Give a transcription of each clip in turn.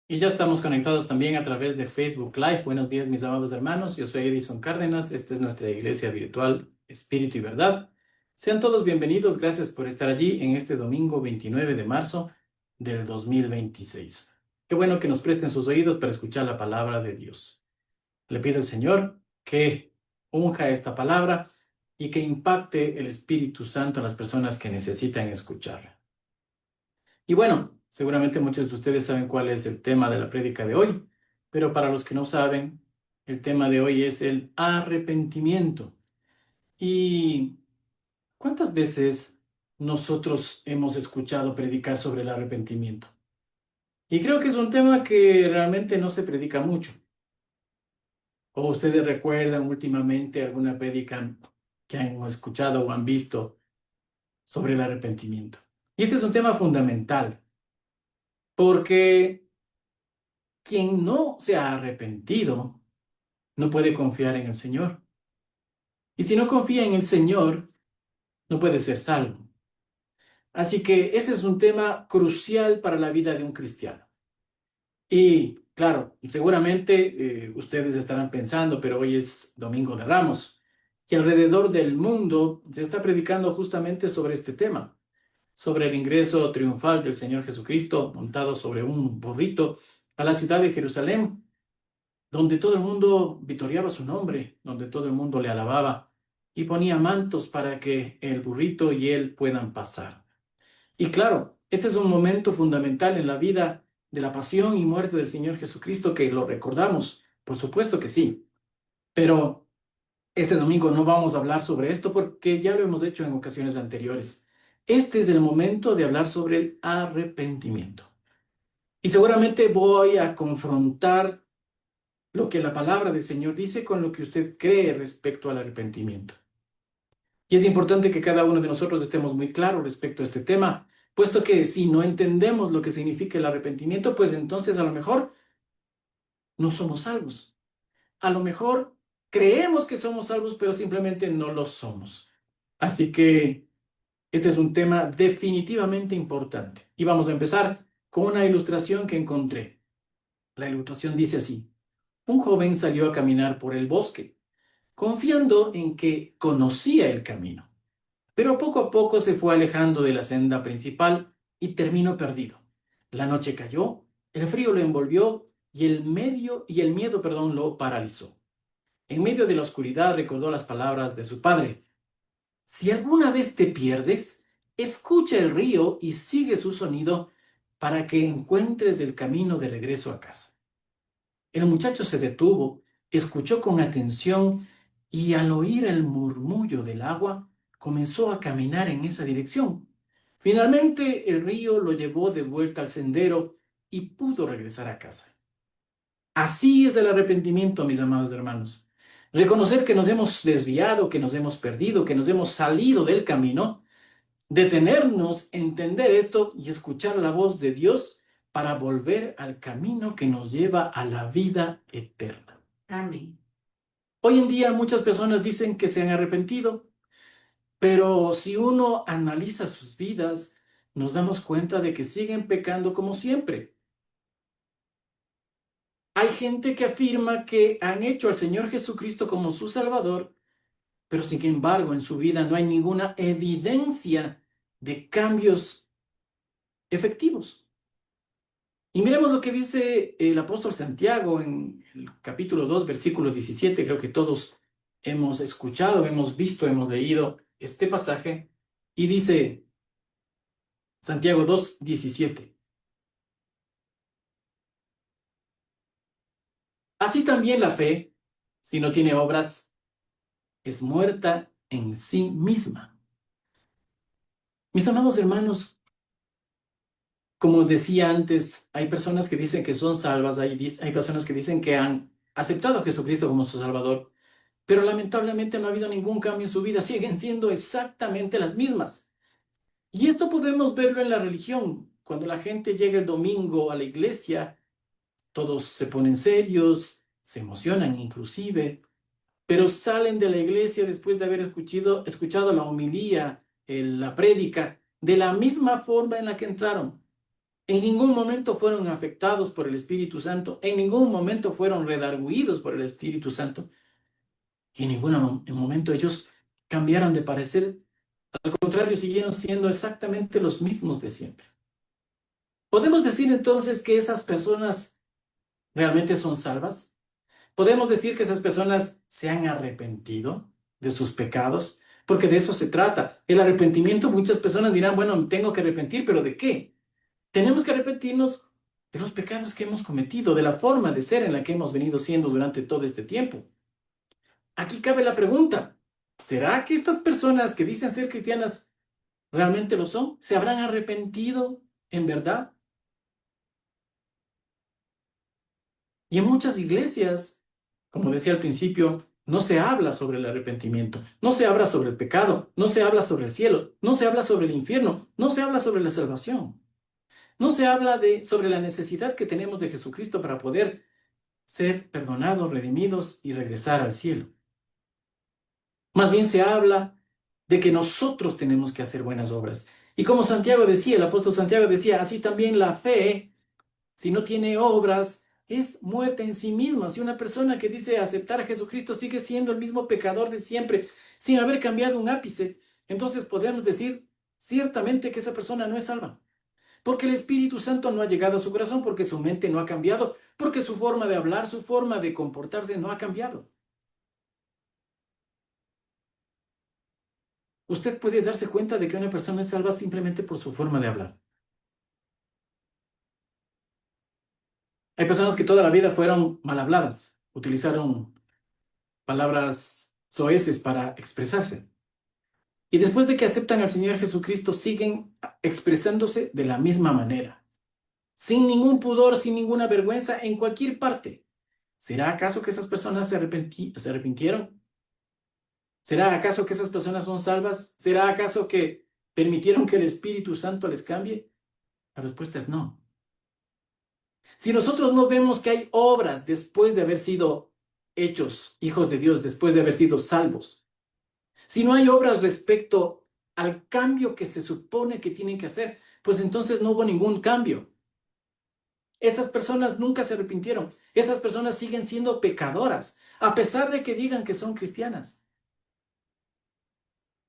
Y ya estamos conectados también a través de Facebook Live. Buenos días, mis amados hermanos. Yo soy Edison Cárdenas. Esta es nuestra iglesia virtual Espíritu y Verdad. Sean todos bienvenidos. Gracias por estar allí en este domingo 29 de marzo del 2026. Qué bueno que nos presten sus oídos para escuchar la palabra de Dios. Le pido al Señor que unja esta palabra y que impacte el Espíritu Santo en las personas que necesitan escucharla. Y bueno, seguramente muchos de ustedes saben cuál es el tema de la prédica de hoy, pero para los que no saben, el tema de hoy es el arrepentimiento. ¿Y cuántas veces nosotros hemos escuchado predicar sobre el arrepentimiento? Y creo que es un tema que realmente no se predica mucho. ¿O ustedes recuerdan últimamente alguna prédica que han escuchado o han visto sobre el arrepentimiento? Y este es un tema fundamental, porque quien no se ha arrepentido no puede confiar en el Señor. Y si no confía en el Señor, no puede ser salvo. Así que este es un tema crucial para la vida de un cristiano. Y claro, seguramente ustedes estarán pensando, pero hoy es Domingo de Ramos, y alrededor del mundo se está predicando justamente sobre este tema, sobre el ingreso triunfal del Señor Jesucristo montado sobre un burrito a la ciudad de Jerusalén, donde todo el mundo vitoreaba su nombre, donde todo el mundo le alababa y ponía mantos para que el burrito y él puedan pasar. Y claro, este es un momento fundamental en la vida de la pasión y muerte del Señor Jesucristo que lo recordamos, por supuesto que sí, pero este domingo no vamos a hablar sobre esto porque ya lo hemos hecho en ocasiones anteriores. Este es el momento de hablar sobre el arrepentimiento. Y seguramente voy a confrontar lo que la palabra del Señor dice con lo que usted cree respecto al arrepentimiento. Y es importante que cada uno de nosotros estemos muy claros respecto a este tema, puesto que si no entendemos lo que significa el arrepentimiento, pues entonces a lo mejor no somos salvos. A lo mejor creemos que somos salvos, pero simplemente no lo somos. Así que este es un tema definitivamente importante. Y vamos a empezar con una ilustración que encontré. La ilustración dice así: un joven salió a caminar por el bosque confiando en que conocía el camino, pero poco a poco se fue alejando de la senda principal y terminó perdido. La noche cayó, el frío lo envolvió y el miedo, lo paralizó. En medio de la oscuridad recordó las palabras de su padre: si alguna vez te pierdes, escucha el río y sigue su sonido para que encuentres el camino de regreso a casa. El muchacho se detuvo, escuchó con atención y al oír el murmullo del agua, comenzó a caminar en esa dirección. Finalmente, el río lo llevó de vuelta al sendero y pudo regresar a casa. Así es el arrepentimiento, mis amados hermanos. Reconocer que nos hemos desviado, que nos hemos perdido, que nos hemos salido del camino, detenernos, entender esto y escuchar la voz de Dios para volver al camino que nos lleva a la vida eterna. Amén. Hoy en día muchas personas dicen que se han arrepentido, pero si uno analiza sus vidas, nos damos cuenta de que siguen pecando como siempre. Hay gente que afirma que han hecho al Señor Jesucristo como su Salvador, pero sin embargo en su vida no hay ninguna evidencia de cambios efectivos. Y miremos lo que dice el apóstol Santiago en el capítulo 2, versículo 17. Creo que todos hemos escuchado, hemos visto, hemos leído este pasaje. Y dice Santiago 2, 17: así también la fe, si no tiene obras, es muerta en sí misma. Mis amados hermanos, como decía antes, hay personas que dicen que son salvas, hay personas que dicen que han aceptado a Jesucristo como su Salvador, pero lamentablemente no ha habido ningún cambio en su vida, siguen siendo exactamente las mismas. Y esto podemos verlo en la religión. Cuando la gente llega el domingo a la iglesia, todos se ponen serios, se emocionan inclusive, pero salen de la iglesia después de haber escuchado la homilía, la prédica, de la misma forma en la que entraron. En ningún momento fueron afectados por el Espíritu Santo, en ningún momento fueron redarguidos por el Espíritu Santo, y en ningún momento ellos cambiaron de parecer. Al contrario, siguieron siendo exactamente los mismos de siempre. ¿Podemos decir entonces que esas personas realmente son salvas? ¿Podemos decir que esas personas se han arrepentido de sus pecados? Porque de eso se trata. El arrepentimiento, muchas personas dirán, bueno, tengo que arrepentir, pero ¿de qué? Tenemos que arrepentirnos de los pecados que hemos cometido, de la forma de ser en la que hemos venido siendo durante todo este tiempo. Aquí cabe la pregunta, ¿será que estas personas que dicen ser cristianas realmente lo son? ¿Se habrán arrepentido en verdad? Y en muchas iglesias, como decía al principio, no se habla sobre el arrepentimiento, no se habla sobre el pecado, no se habla sobre el cielo, no se habla sobre el infierno, no se habla sobre la salvación, no se habla sobre la necesidad que tenemos de Jesucristo para poder ser perdonados, redimidos y regresar al cielo. Más bien se habla de que nosotros tenemos que hacer buenas obras. Y como Santiago decía, el apóstol Santiago decía, así también la fe, si no tiene obras, es muerta en sí misma. Si una persona que dice aceptar a Jesucristo sigue siendo el mismo pecador de siempre, sin haber cambiado un ápice, entonces podemos decir ciertamente que esa persona no es salva. Porque el Espíritu Santo no ha llegado a su corazón, porque su mente no ha cambiado, porque su forma de hablar, su forma de comportarse no ha cambiado. Usted puede darse cuenta de que una persona es salva simplemente por su forma de hablar. Hay personas que toda la vida fueron mal habladas, utilizaron palabras soeces para expresarse. Y después de que aceptan al Señor Jesucristo, siguen expresándose de la misma manera, sin ningún pudor, sin ninguna vergüenza, en cualquier parte. ¿Será acaso que esas personas se arrepintieron? ¿Será acaso que esas personas son salvas? ¿Será acaso que permitieron que el Espíritu Santo les cambie? La respuesta es no. Si nosotros no vemos que hay obras después de haber sido hechos hijos de Dios, después de haber sido salvos, si no hay obras respecto al cambio que se supone que tienen que hacer, pues entonces no hubo ningún cambio. Esas personas nunca se arrepintieron. Esas personas siguen siendo pecadoras, a pesar de que digan que son cristianas.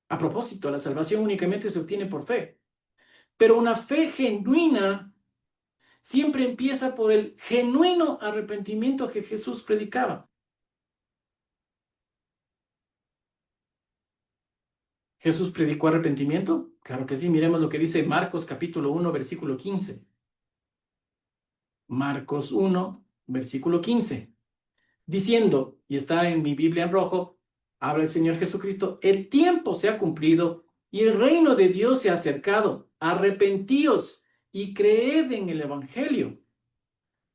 A propósito, la salvación únicamente se obtiene por fe. Pero una fe genuina siempre empieza por el genuino arrepentimiento que Jesús predicaba. ¿Jesús predicó arrepentimiento? Claro que sí. Miremos lo que dice Marcos capítulo 1, versículo 15. Marcos 1, versículo 15. Diciendo, y está en mi Biblia en rojo, habla el Señor Jesucristo, el tiempo se ha cumplido y el reino de Dios se ha acercado. Arrepentíos y creed en el Evangelio.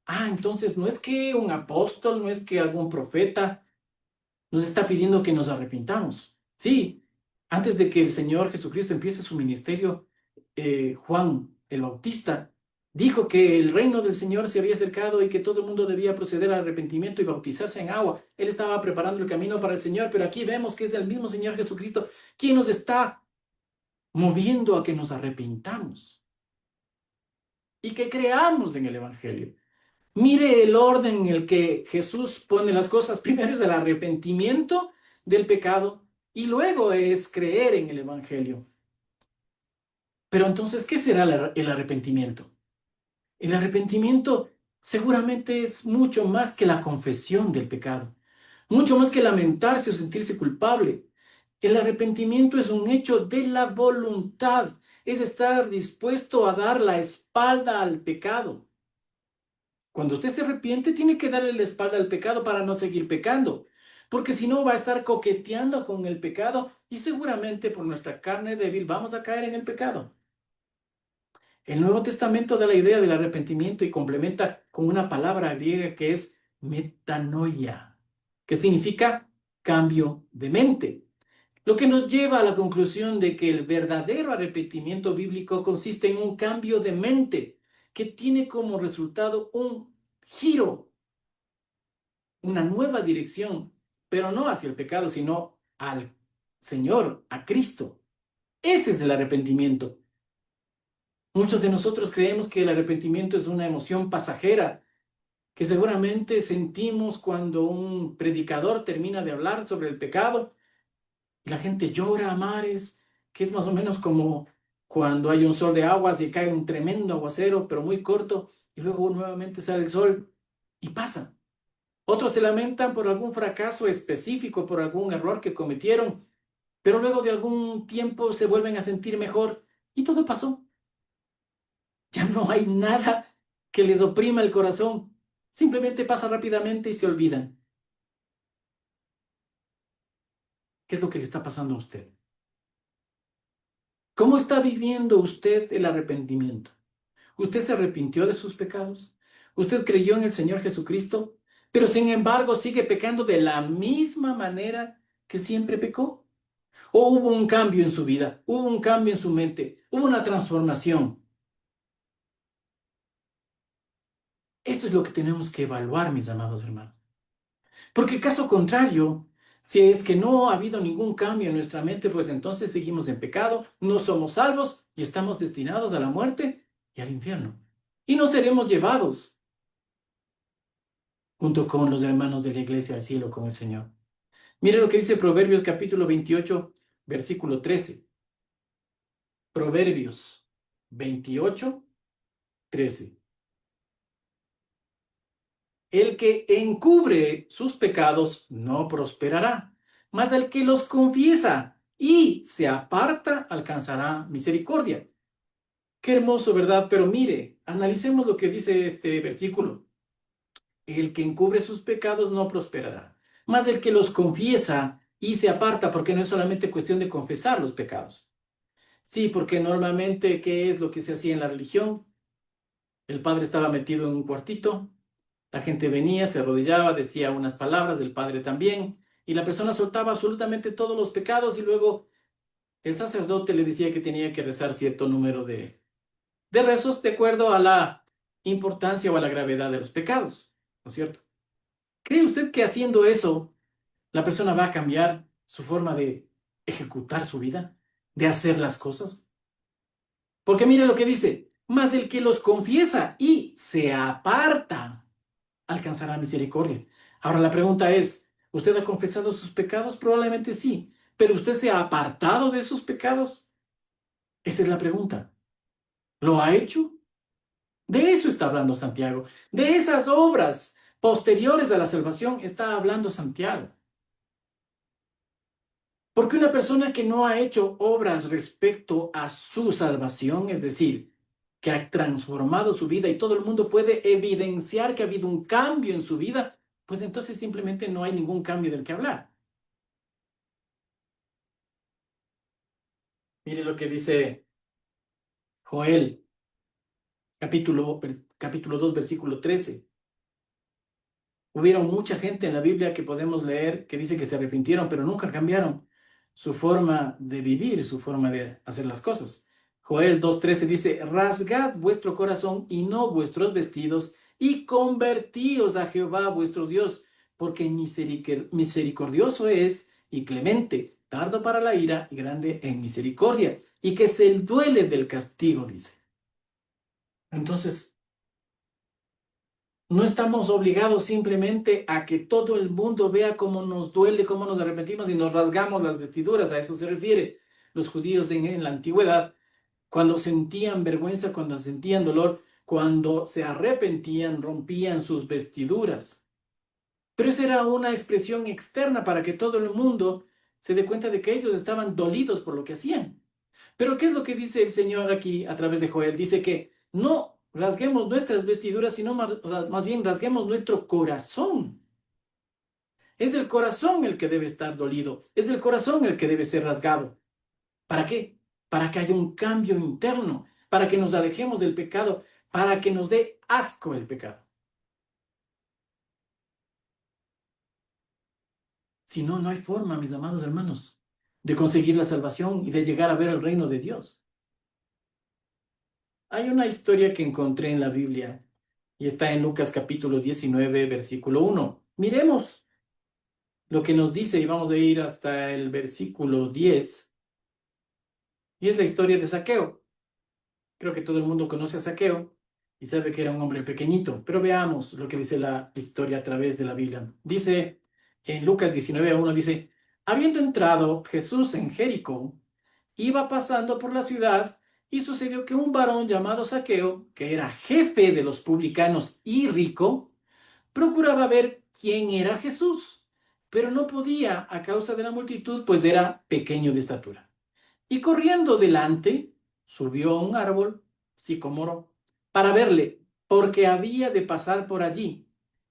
Entonces no es que un apóstol, no es que algún profeta nos está pidiendo que nos arrepintamos. Sí, antes de que el Señor Jesucristo empiece su ministerio, Juan el Bautista dijo que el reino del Señor se había acercado y que todo el mundo debía proceder al arrepentimiento y bautizarse en agua. Él estaba preparando el camino para el Señor, pero aquí vemos que es el mismo Señor Jesucristo quien nos está moviendo a que nos arrepintamos y que creamos en el Evangelio. Mire el orden en el que Jesús pone las cosas. Primero es el arrepentimiento del pecado y luego es creer en el Evangelio. Pero entonces, ¿qué será el arrepentimiento? El arrepentimiento seguramente es mucho más que la confesión del pecado, mucho más que lamentarse o sentirse culpable. El arrepentimiento es un hecho de la voluntad, es estar dispuesto a dar la espalda al pecado. Cuando usted se arrepiente, tiene que darle la espalda al pecado para no seguir pecando, porque si no va a estar coqueteando con el pecado y seguramente por nuestra carne débil vamos a caer en el pecado. El Nuevo Testamento da la idea del arrepentimiento y complementa con una palabra griega que es metanoia, que significa cambio de mente. Lo que nos lleva a la conclusión de que el verdadero arrepentimiento bíblico consiste en un cambio de mente que tiene como resultado un giro, una nueva dirección, pero no hacia el pecado, sino al Señor, a Cristo. Ese es el arrepentimiento. Muchos de nosotros creemos que el arrepentimiento es una emoción pasajera, que seguramente sentimos cuando un predicador termina de hablar sobre el pecado y la gente llora a mares, que es más o menos como cuando hay un sol de aguas y cae un tremendo aguacero, pero muy corto, y luego nuevamente sale el sol y pasa. Otros se lamentan por algún fracaso específico, por algún error que cometieron, pero luego de algún tiempo se vuelven a sentir mejor y todo pasó. Ya no hay nada que les oprima el corazón. Simplemente pasa rápidamente y se olvidan. ¿Qué es lo que le está pasando a usted? ¿Cómo está viviendo usted el arrepentimiento? ¿Usted se arrepintió de sus pecados? ¿Usted creyó en el Señor Jesucristo? Pero sin embargo sigue pecando de la misma manera que siempre pecó. ¿O hubo un cambio en su vida? ¿Hubo un cambio en su mente? ¿Hubo una transformación? Esto es lo que tenemos que evaluar, mis amados hermanos. Porque caso contrario, si es que no ha habido ningún cambio en nuestra mente, pues entonces seguimos en pecado, no somos salvos y estamos destinados a la muerte y al infierno. Y no seremos llevados junto con los hermanos de la iglesia al cielo con el Señor. Mire lo que dice Proverbios capítulo 28, versículo 13. Proverbios 28, 13. El que encubre sus pecados no prosperará, mas el que los confiesa y se aparta alcanzará misericordia. Qué hermoso, ¿verdad? Pero mire, analicemos lo que dice este versículo. El que encubre sus pecados no prosperará, mas el que los confiesa y se aparta, porque no es solamente cuestión de confesar los pecados. Sí, porque normalmente, ¿qué es lo que se hacía en la religión? El padre estaba metido en un cuartito. La gente venía, se arrodillaba, decía unas palabras, el padre también, y la persona soltaba absolutamente todos los pecados y luego el sacerdote le decía que tenía que rezar cierto número de rezos de acuerdo a la importancia o a la gravedad de los pecados, ¿no es cierto? ¿Cree usted que haciendo eso la persona va a cambiar su forma de ejecutar su vida, de hacer las cosas? Porque mire lo que dice, mas el que los confiesa y se aparta alcanzará misericordia. Ahora la pregunta es, ¿usted ha confesado sus pecados? Probablemente sí, pero ¿usted se ha apartado de esos pecados? Esa es la pregunta. ¿Lo ha hecho? De eso está hablando Santiago. De esas obras posteriores a la salvación está hablando Santiago. Porque una persona que no ha hecho obras respecto a su salvación, es decir, que ha transformado su vida y todo el mundo puede evidenciar que ha habido un cambio en su vida, pues entonces simplemente no hay ningún cambio del que hablar. Mire lo que dice Joel, capítulo 2, versículo 13. Hubieron mucha gente en la Biblia que podemos leer que dice que se arrepintieron, pero nunca cambiaron su forma de vivir, su forma de hacer las cosas. Joel 2:13 dice, rasgad vuestro corazón y no vuestros vestidos, y convertíos a Jehová vuestro Dios, porque misericordioso es y clemente, tardo para la ira y grande en misericordia, y que se duele del castigo, dice. Entonces, no estamos obligados simplemente a que todo el mundo vea cómo nos duele, cómo nos arrepentimos y nos rasgamos las vestiduras. A eso se refiere los judíos en la antigüedad, cuando sentían vergüenza, cuando sentían dolor, cuando se arrepentían, rompían sus vestiduras. Pero esa era una expresión externa para que todo el mundo se dé cuenta de que ellos estaban dolidos por lo que hacían. Pero ¿qué es lo que dice el Señor aquí a través de Joel? Dice que no rasguemos nuestras vestiduras, sino más bien rasguemos nuestro corazón. Es del corazón el que debe estar dolido, es del corazón el que debe ser rasgado. ¿Para qué? Para que haya un cambio interno, para que nos alejemos del pecado, para que nos dé asco el pecado. Si no, no hay forma, mis amados hermanos, de conseguir la salvación y de llegar a ver el reino de Dios. Hay una historia que encontré en la Biblia y está en Lucas capítulo 19, versículo 1. Miremos lo que nos dice y vamos a ir hasta el versículo 10. Y es la historia de Zaqueo, Creo que todo el mundo conoce a Zaqueo y sabe que era un hombre pequeñito, pero veamos lo que dice la historia a través de la Biblia. Dice en Lucas 19:1, dice, habiendo entrado Jesús en Jericó, iba pasando por la ciudad y sucedió que un varón llamado Zaqueo, que era jefe de los publicanos y rico, procuraba ver quién era Jesús, pero no podía a causa de la multitud, pues era pequeño de estatura. Y corriendo delante, subió a un árbol sicomoro para verle, porque había de pasar por allí.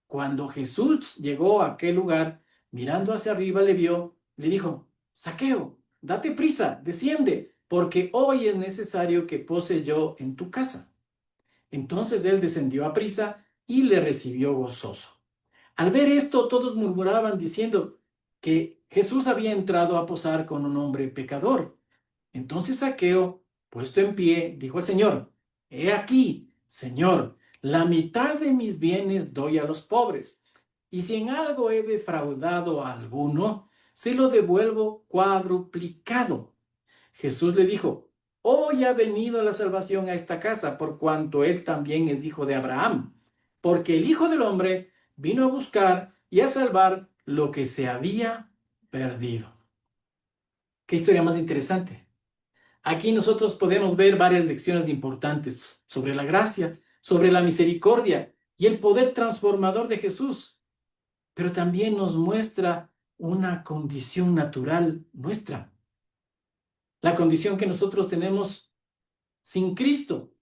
Cuando Jesús llegó a aquel lugar, mirando hacia arriba, le vio, le dijo, Zaqueo, date prisa, desciende, porque hoy es necesario que pose yo en tu casa. Entonces él descendió a prisa y le recibió gozoso. Al ver esto, todos murmuraban diciendo que Jesús había entrado a posar con un hombre pecador. Entonces Zaqueo, puesto en pie, dijo al Señor, he aquí, Señor, la mitad de mis bienes doy a los pobres, y si en algo he defraudado a alguno, se lo devuelvo cuadruplicado. Jesús le dijo, hoy ha venido la salvación a esta casa, por cuanto él también es hijo de Abraham, porque el Hijo del Hombre vino a buscar y a salvar lo que se había perdido. Qué historia más interesante. Aquí nosotros podemos ver varias lecciones importantes sobre la gracia, sobre la misericordia y el poder transformador de Jesús, pero también nos muestra una condición natural nuestra, la condición que nosotros tenemos sin Cristo.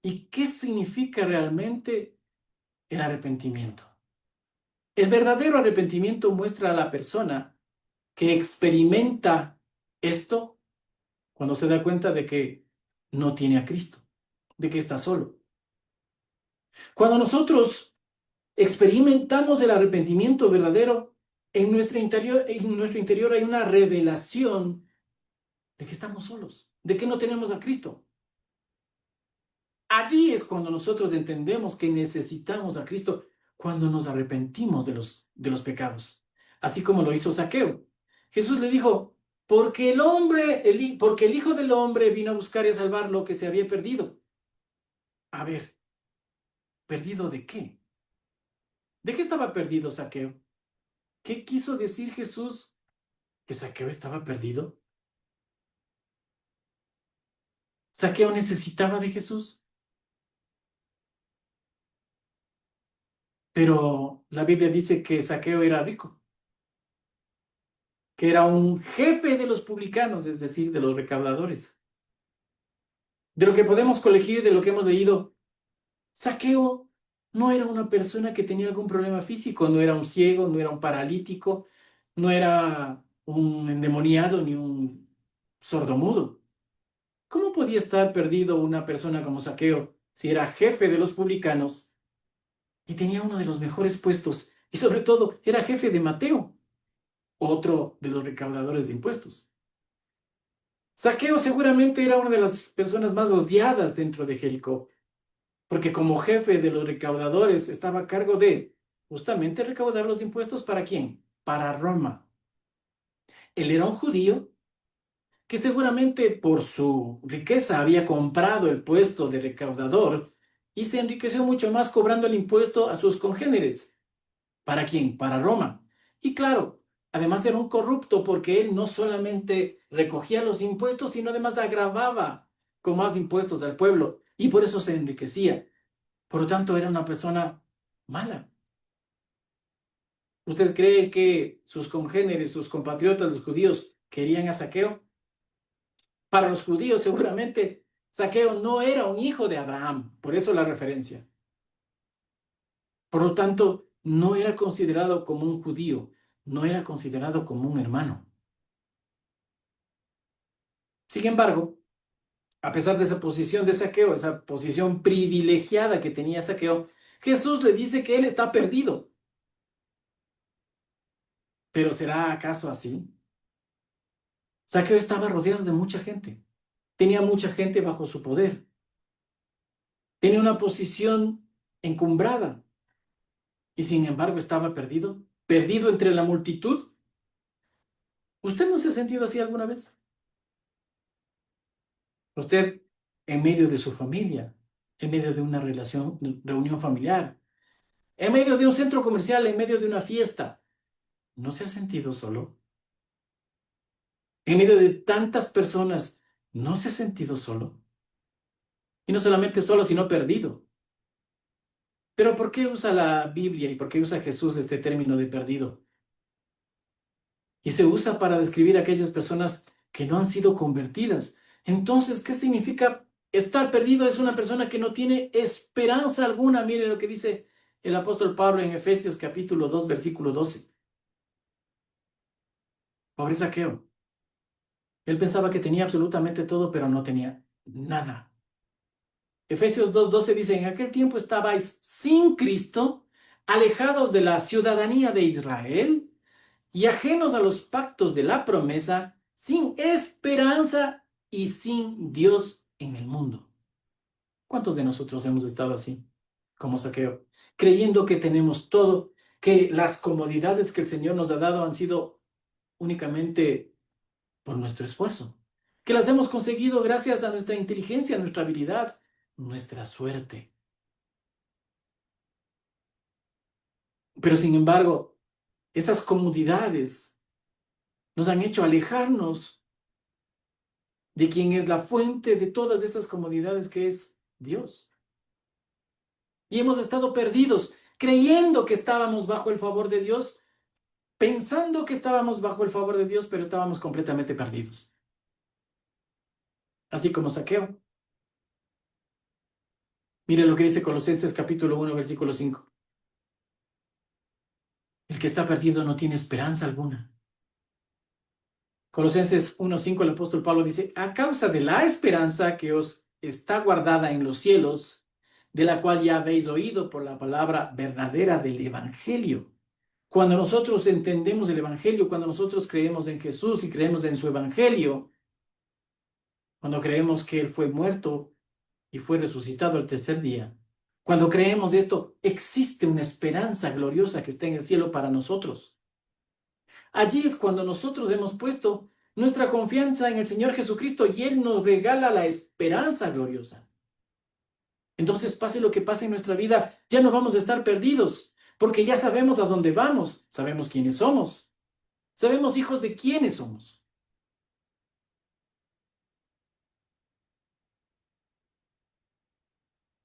¿Y qué significa realmente el arrepentimiento? El verdadero arrepentimiento muestra a la persona que experimenta esto cuando se da cuenta de que no tiene a Cristo, de que está solo. Cuando nosotros experimentamos el arrepentimiento verdadero, en nuestro interior hay una revelación de que estamos solos, de que no tenemos a Cristo. Allí es cuando nosotros entendemos que necesitamos a Cristo, cuando nos arrepentimos de los pecados, así como lo hizo Zaqueo. Jesús le dijo, porque el Hijo del Hombre vino a buscar y a salvar lo que se había perdido. A ver, ¿perdido de qué? ¿De qué estaba perdido Zaqueo? ¿Qué quiso decir Jesús? ¿Que Zaqueo estaba perdido? ¿Zaqueo necesitaba de Jesús? Pero la Biblia dice que Zaqueo era rico, que era un jefe de los publicanos, es decir, de los recaudadores. De lo que podemos colegir, de lo que hemos leído, Zaqueo no era una persona que tenía algún problema físico, no era un ciego, no era un paralítico, no era un endemoniado ni un sordomudo. ¿Cómo podía estar perdido una persona como Zaqueo si era jefe de los publicanos y tenía uno de los mejores puestos y sobre todo era jefe de Mateo, otro de los recaudadores de impuestos? Zaqueo seguramente era una de las personas más odiadas dentro de Jericó, porque como jefe de los recaudadores estaba a cargo de justamente recaudar los impuestos. ¿Para quién? Para Roma. Él era un judío que seguramente por su riqueza había comprado el puesto de recaudador y se enriqueció mucho más cobrando el impuesto a sus congéneres. ¿Para quién? Para Roma. Y claro, además era un corrupto porque él no solamente recogía los impuestos, sino además agravaba con más impuestos al pueblo y por eso se enriquecía. Por lo tanto, era una persona mala. ¿Usted cree que sus congéneres, sus compatriotas, los judíos, querían a Zaqueo? Para los judíos, seguramente, Zaqueo no era un hijo de Abraham, por eso la referencia. Por lo tanto, no era considerado como un judío, no era considerado como un hermano. Sin embargo, a pesar de esa posición de Zaqueo, esa posición privilegiada que tenía Zaqueo, Jesús le dice que él está perdido. ¿Pero será acaso así? Zaqueo estaba rodeado de mucha gente. Tenía mucha gente bajo su poder. Tenía una posición encumbrada y sin embargo estaba perdido. Perdido entre la multitud. ¿Usted no se ha sentido así alguna vez? ¿Usted en medio de su familia, en medio de una reunión familiar, en medio de un centro comercial, en medio de una fiesta. ¿No se ha sentido solo? En medio de tantas personas, ¿no se ha sentido solo? Y no solamente solo, sino perdido. Pero ¿por qué usa la Biblia y por qué usa Jesús este término de perdido? Y se usa para describir a aquellas personas que no han sido convertidas. Entonces, ¿qué significa estar perdido? Es una persona que no tiene esperanza alguna. Mire lo que dice el apóstol Pablo en Efesios capítulo 2, versículo 12. Pobre Zaqueo. Él pensaba que tenía absolutamente todo, pero no tenía nada. Efesios 2:12 dice, en aquel tiempo estabais sin Cristo, alejados de la ciudadanía de Israel y ajenos a los pactos de la promesa, sin esperanza y sin Dios en el mundo. ¿Cuántos de nosotros hemos estado así, como Zaqueo, creyendo que tenemos todo, que las comodidades que el Señor nos ha dado han sido únicamente por nuestro esfuerzo, que las hemos conseguido gracias a nuestra inteligencia, nuestra habilidad, nuestra suerte? Pero sin embargo, esas comodidades nos han hecho alejarnos de quien es la fuente de todas esas comodidades, que es Dios. Y hemos estado perdidos, creyendo que estábamos bajo el favor de Dios, pensando que estábamos bajo el favor de Dios, pero estábamos completamente perdidos. Así como Zaqueo. Mire lo que dice Colosenses capítulo 1, versículo 5. El que está perdido no tiene esperanza alguna. Colosenses 1:5, el apóstol Pablo dice, a causa de la esperanza que os está guardada en los cielos, de la cual ya habéis oído por la palabra verdadera del Evangelio. Cuando nosotros entendemos el Evangelio, cuando nosotros creemos en Jesús y creemos en su Evangelio, cuando creemos que Él fue muerto y fue resucitado al tercer día, cuando creemos esto, existe una esperanza gloriosa que está en el cielo para nosotros. Allí es cuando nosotros hemos puesto nuestra confianza en el Señor Jesucristo y Él nos regala la esperanza gloriosa. Entonces, pase lo que pase en nuestra vida, ya no vamos a estar perdidos, porque ya sabemos a dónde vamos, sabemos quiénes somos, sabemos hijos de quiénes somos.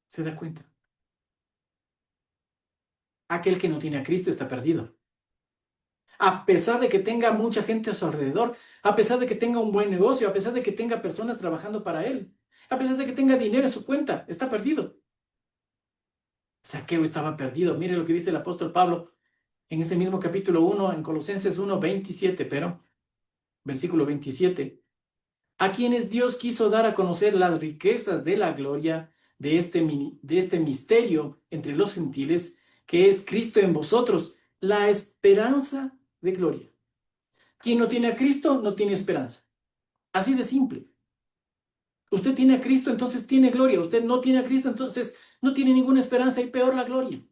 ¿Se da cuenta? Aquel que no tiene a Cristo está perdido. A pesar de que tenga mucha gente a su alrededor, a pesar de que tenga un buen negocio, a pesar de que tenga personas trabajando para él, a pesar de que tenga dinero en su cuenta, está perdido. Saqueo estaba perdido. Mire lo que dice el apóstol Pablo en ese mismo capítulo 1, en Colosenses 1:27, pero versículo 27. A quienes Dios quiso dar a conocer las riquezas de la gloria de este misterio entre los gentiles, que es Cristo en vosotros, la esperanza de gloria. Quien no tiene a Cristo no tiene esperanza. Así de simple. Usted tiene a Cristo, entonces tiene gloria. Usted no tiene a Cristo, entonces no tiene ninguna esperanza, y peor, la gloria.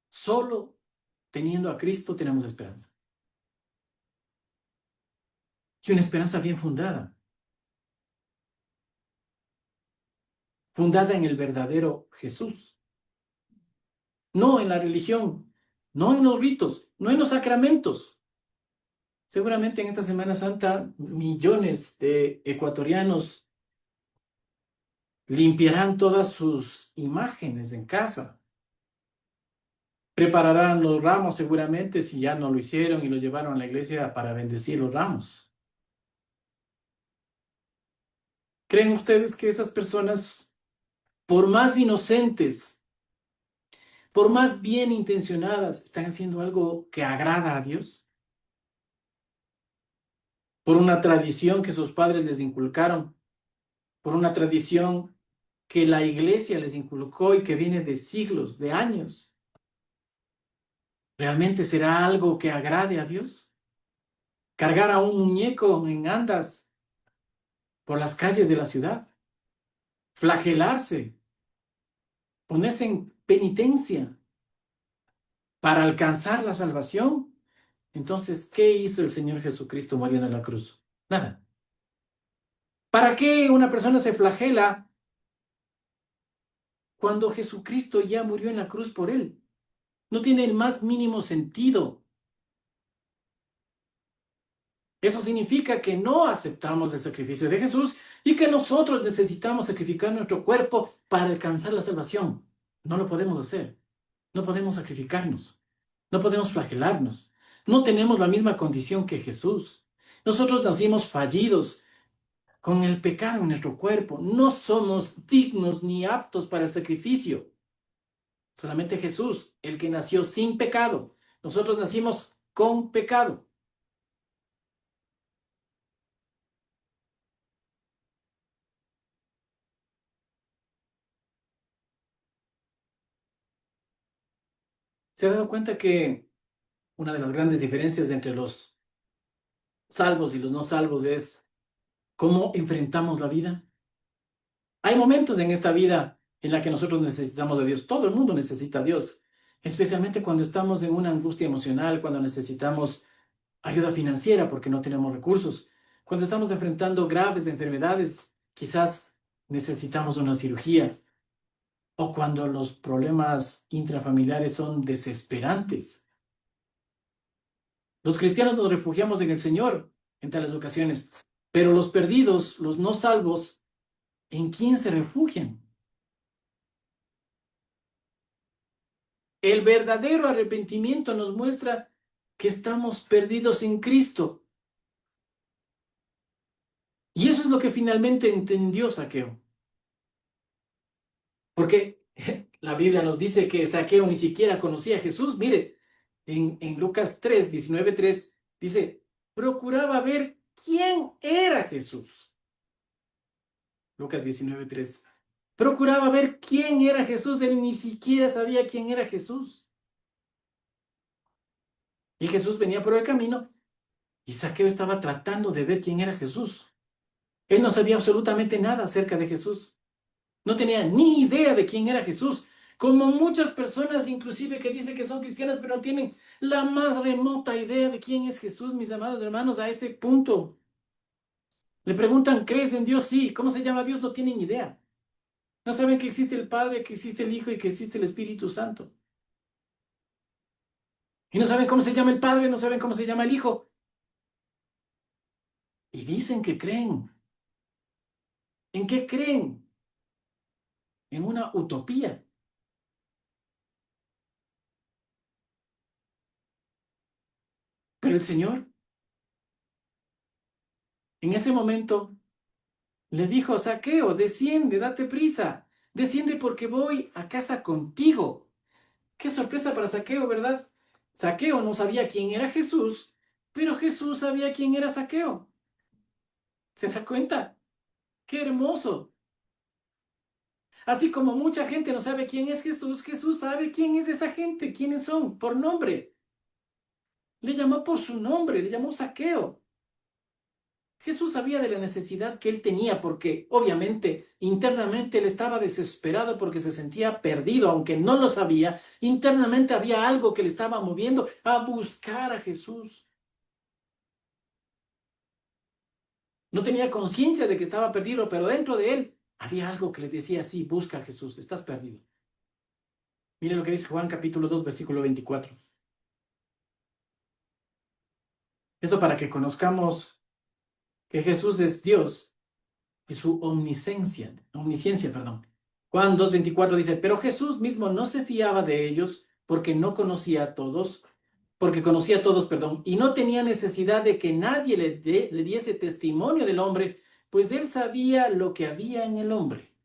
Solo teniendo a Cristo tenemos esperanza. Y una esperanza bien fundada. Fundada en el verdadero Jesús. No en la religión, no en los ritos, no en los sacramentos. Seguramente en esta Semana Santa millones de ecuatorianos limpiarán todas sus imágenes en casa. Prepararán los ramos seguramente si ya no lo hicieron y lo llevaron a la iglesia para bendecir los ramos. ¿Creen ustedes que esas personas, por más inocentes, por más bien intencionadas, están haciendo algo que agrada a Dios? Por una tradición que sus padres les inculcaron, por una tradición que la iglesia les inculcó y que viene de siglos, de años. ¿Realmente será algo que agrade a Dios? Cargar a un muñeco en andas por las calles de la ciudad, flagelarse, ponerse en penitencia, para alcanzar la salvación. Entonces, ¿qué hizo el Señor Jesucristo muriendo en la cruz? Nada. ¿Para qué una persona se flagela cuando Jesucristo ya murió en la cruz por él? No tiene el más mínimo sentido. Eso significa que no aceptamos el sacrificio de Jesús y que nosotros necesitamos sacrificar nuestro cuerpo para alcanzar la salvación. No lo podemos hacer. No podemos sacrificarnos. No podemos flagelarnos. No tenemos la misma condición que Jesús. Nosotros nacimos fallidos con el pecado en nuestro cuerpo. No somos dignos ni aptos para el sacrificio. Solamente Jesús, el que nació sin pecado. Nosotros nacimos con pecado. ¿Se ha dado cuenta que una de las grandes diferencias entre los salvos y los no salvos es cómo enfrentamos la vida? Hay momentos en esta vida en la que nosotros necesitamos de Dios. Todo el mundo necesita a Dios, especialmente cuando estamos en una angustia emocional, cuando necesitamos ayuda financiera porque no tenemos recursos, cuando estamos enfrentando graves enfermedades, quizás necesitamos una cirugía, o cuando los problemas intrafamiliares son desesperantes. Los cristianos nos refugiamos en el Señor en tales ocasiones, pero los perdidos, los no salvos, ¿en quién se refugian? El verdadero arrepentimiento nos muestra que estamos perdidos en Cristo. Y eso es lo que finalmente entendió Zaqueo. Porque la Biblia nos dice que Zaqueo ni siquiera conocía a Jesús. Mire, en Lucas 3, 19:3, dice, procuraba ver quién era Jesús. Lucas 19:3. Procuraba ver quién era Jesús. Él ni siquiera sabía quién era Jesús. Y Jesús venía por el camino y Zaqueo estaba tratando de ver quién era Jesús. Él no sabía absolutamente nada acerca de Jesús. No tenía ni idea de quién era Jesús. Como muchas personas, inclusive que dicen que son cristianas, pero no tienen la más remota idea de quién es Jesús, mis amados hermanos, a ese punto. Le preguntan, ¿crees en Dios? Sí. ¿Cómo se llama Dios? No tienen idea. No saben que existe el Padre, que existe el Hijo y que existe el Espíritu Santo. Y no saben cómo se llama el Padre, no saben cómo se llama el Hijo. Y dicen que creen. ¿En qué creen? En una utopía. Pero el Señor, en ese momento, le dijo, Zaqueo, desciende, date prisa. Desciende porque voy a casa contigo. Qué sorpresa para Zaqueo, ¿verdad? Zaqueo no sabía quién era Jesús, pero Jesús sabía quién era Zaqueo. ¿Se da cuenta? ¡Qué hermoso! Así como mucha gente no sabe quién es Jesús, Jesús sabe quién es esa gente, quiénes son, por nombre. Le llamó por su nombre, le llamó Zaqueo. Jesús sabía de la necesidad que él tenía porque obviamente internamente él estaba desesperado porque se sentía perdido, aunque no lo sabía. Internamente había algo que le estaba moviendo a buscar a Jesús. No tenía conciencia de que estaba perdido, pero dentro de él había algo que le decía, sí, busca a Jesús, estás perdido. Mire lo que dice Juan capítulo 2, versículo 24. Esto para que conozcamos que Jesús es Dios y su omnisciencia, perdón. Juan 2:24 dice, pero Jesús mismo no se fiaba de ellos porque no conocía a todos, porque conocía a todos, perdón, y no tenía necesidad de que nadie le diese testimonio del hombre, pues él sabía lo que había en el hombre.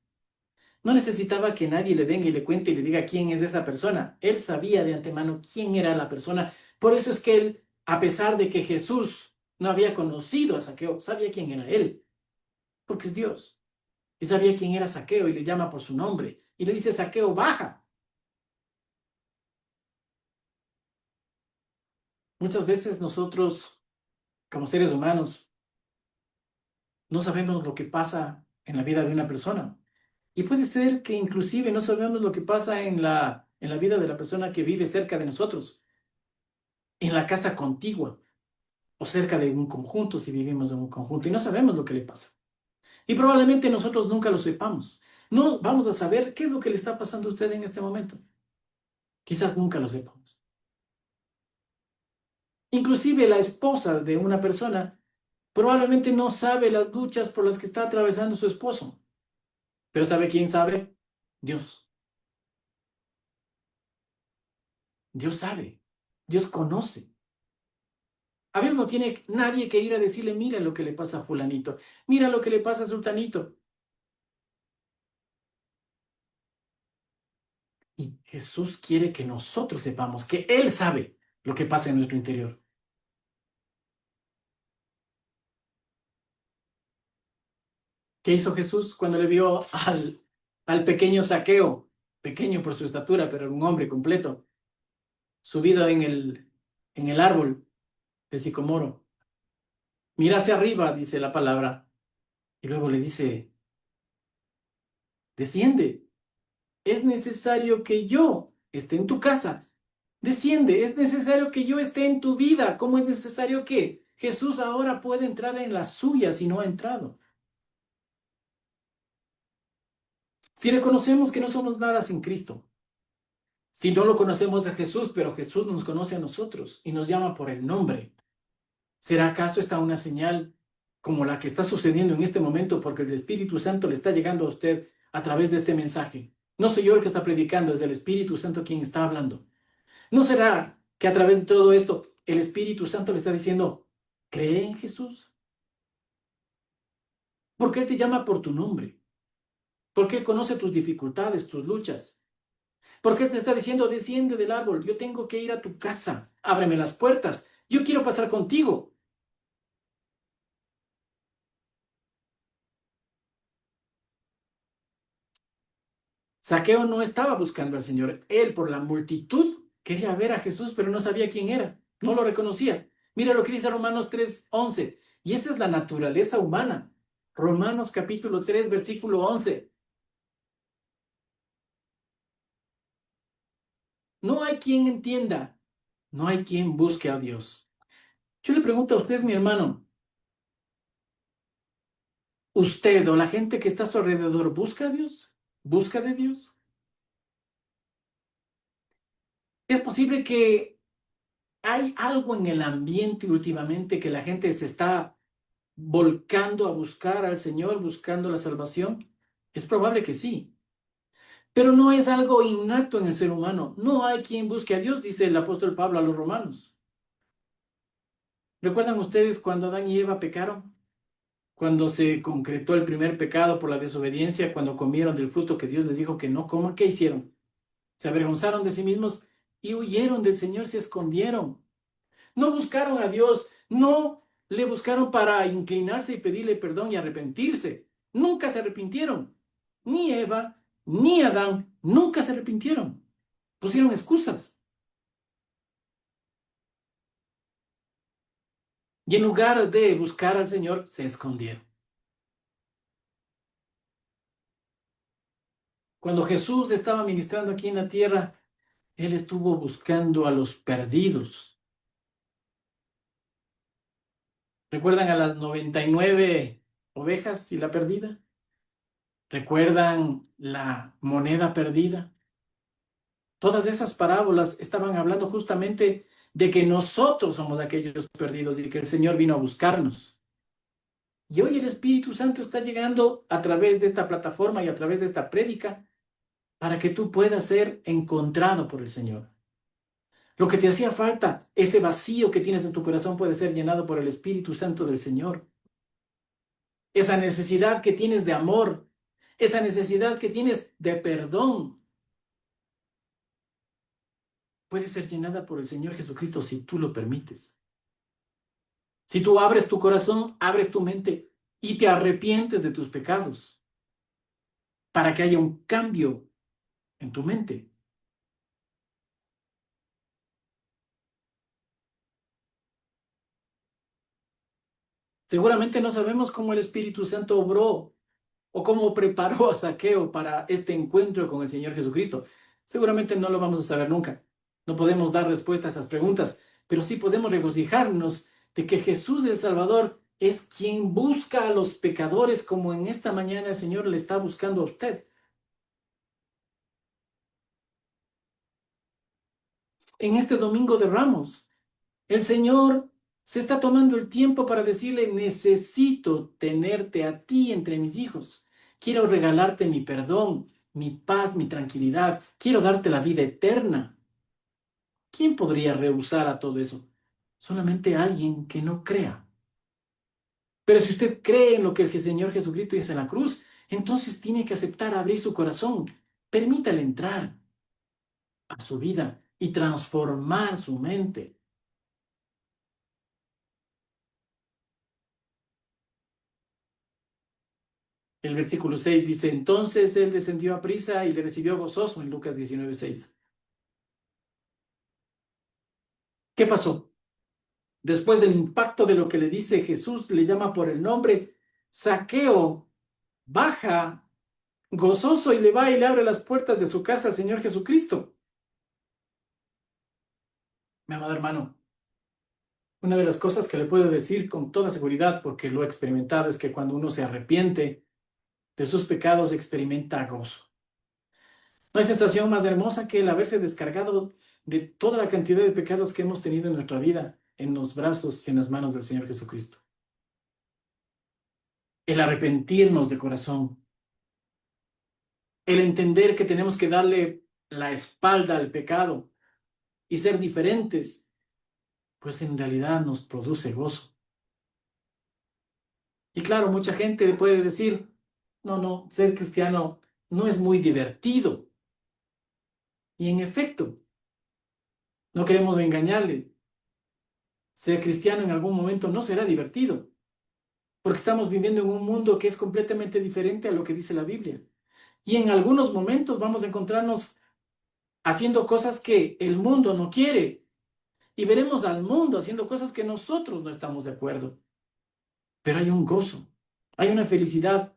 No necesitaba que nadie le venga y le cuente y le diga quién es esa persona. Él sabía de antemano quién era la persona. Por eso es que él, a pesar de que Jesús no había conocido a Zaqueo, sabía quién era él, porque es Dios. Y sabía quién era Zaqueo y le llama por su nombre. Y le dice, Zaqueo, baja. Muchas veces nosotros, como seres humanos, no sabemos lo que pasa en la vida de una persona. Y puede ser que inclusive no sabemos lo que pasa en la vida de la persona que vive cerca de nosotros, en la casa contigua o cerca de un conjunto si vivimos en un conjunto y no sabemos lo que le pasa. Y probablemente nosotros nunca lo sepamos. No vamos a saber qué es lo que le está pasando a usted en este momento. Quizás nunca lo sepamos. Inclusive la esposa de una persona probablemente no sabe las luchas por las que está atravesando su esposo. Pero ¿sabe quién sabe? Dios. Dios sabe. Dios conoce. A veces no tiene nadie que ir a decirle, mira lo que le pasa a fulanito, mira lo que le pasa a sultanito. Y Jesús quiere que nosotros sepamos que Él sabe lo que pasa en nuestro interior. ¿Qué hizo Jesús cuando le vio al pequeño Zaqueo? Pequeño por su estatura, pero un hombre completo, subido en el árbol de sicomoro. Mira hacia arriba, dice la palabra, y luego le dice, desciende, es necesario que yo esté en tu casa. Desciende, es necesario que yo esté en tu vida. ¿Cómo es necesario que Jesús ahora pueda entrar en la suya si no ha entrado? Si reconocemos que no somos nada sin Cristo, si no lo conocemos a Jesús, pero Jesús nos conoce a nosotros y nos llama por el nombre, ¿será acaso esta una señal como la que está sucediendo en este momento porque el Espíritu Santo le está llegando a usted a través de este mensaje? No soy yo el que está predicando, es el Espíritu Santo quien está hablando. ¿No será que a través de todo esto el Espíritu Santo le está diciendo, cree en Jesús? Porque Él te llama por tu nombre, porque Él conoce tus dificultades, tus luchas, porque Él te está diciendo, desciende del árbol, yo tengo que ir a tu casa, ábreme las puertas, yo quiero pasar contigo. Zaqueo no estaba buscando al Señor, él por la multitud quería ver a Jesús, pero no sabía quién era, no lo reconocía. Mira lo que dice Romanos 3:11, y esa es la naturaleza humana. Romanos capítulo 3, versículo 11. No hay quien entienda, no hay quien busque a Dios. Yo le pregunto a usted, mi hermano, ¿usted o la gente que está a su alrededor busca a Dios? ¿Busca de Dios? Es posible que hay algo en el ambiente últimamente que la gente se está volcando a buscar al Señor, buscando la salvación. Es probable que sí, pero no es algo innato en el ser humano. No hay quien busque a Dios, dice el apóstol Pablo a los romanos. ¿Recuerdan ustedes cuando Adán y Eva pecaron? Cuando se concretó el primer pecado por la desobediencia, cuando comieron del fruto que Dios les dijo que no coman, ¿qué hicieron? Se avergonzaron de sí mismos y huyeron del Señor, se escondieron. No buscaron a Dios, no le buscaron para inclinarse y pedirle perdón y arrepentirse. Nunca se arrepintieron. Ni Eva, ni Adán, nunca se arrepintieron. Pusieron excusas. Y en lugar de buscar al Señor, se escondieron. Cuando Jesús estaba ministrando aquí en la tierra, Él estuvo buscando a los perdidos. ¿Recuerdan a las 99 ovejas y la perdida? ¿Recuerdan la moneda perdida? Todas esas parábolas estaban hablando justamente de que nosotros somos aquellos perdidos y que el Señor vino a buscarnos. Y hoy el Espíritu Santo está llegando a través de esta plataforma y a través de esta prédica para que tú puedas ser encontrado por el Señor. Lo que te hacía falta, ese vacío que tienes en tu corazón puede ser llenado por el Espíritu Santo del Señor. Esa necesidad que tienes de amor, esa necesidad que tienes de perdón, puede ser llenada por el Señor Jesucristo si tú lo permites. Si tú abres tu corazón, abres tu mente y te arrepientes de tus pecados para que haya un cambio en tu mente. Seguramente no sabemos cómo el Espíritu Santo obró o cómo preparó a Zaqueo para este encuentro con el Señor Jesucristo. Seguramente no lo vamos a saber nunca. No podemos dar respuesta a esas preguntas, pero sí podemos regocijarnos de que Jesús el Salvador es quien busca a los pecadores como en esta mañana el Señor le está buscando a usted. En este domingo de Ramos, el Señor se está tomando el tiempo para decirle, necesito tenerte a ti entre mis hijos. Quiero regalarte mi perdón, mi paz, mi tranquilidad. Quiero darte la vida eterna. ¿Quién podría rehusar a todo eso? Solamente alguien que no crea. Pero si usted cree en lo que el Señor Jesucristo hizo en la cruz, entonces tiene que aceptar abrir su corazón. Permítale entrar a su vida y transformar su mente. El versículo 6 dice, entonces él descendió a prisa y le recibió gozoso en Lucas 19:6. ¿Qué pasó? Después del impacto de lo que le dice Jesús, le llama por el nombre, Zaqueo, baja gozoso y le va y le abre las puertas de su casa al Señor Jesucristo. Mi amado hermano, una de las cosas que le puedo decir con toda seguridad, porque lo he experimentado, es que cuando uno se arrepiente de sus pecados, experimenta gozo. No hay sensación más hermosa que el haberse descargado de toda la cantidad de pecados que hemos tenido en nuestra vida en los brazos y en las manos del Señor Jesucristo. El arrepentirnos de corazón, el entender que tenemos que darle la espalda al pecado y ser diferentes, pues en realidad nos produce gozo. Y claro, mucha gente puede decir, no, no, ser cristiano no es muy divertido. Y en efecto, no queremos engañarle. Ser cristiano en algún momento no será divertido, porque estamos viviendo en un mundo que es completamente diferente a lo que dice la Biblia. Y en algunos momentos vamos a encontrarnos haciendo cosas que el mundo no quiere. Y veremos al mundo haciendo cosas que nosotros no estamos de acuerdo. Pero hay un gozo, hay una felicidad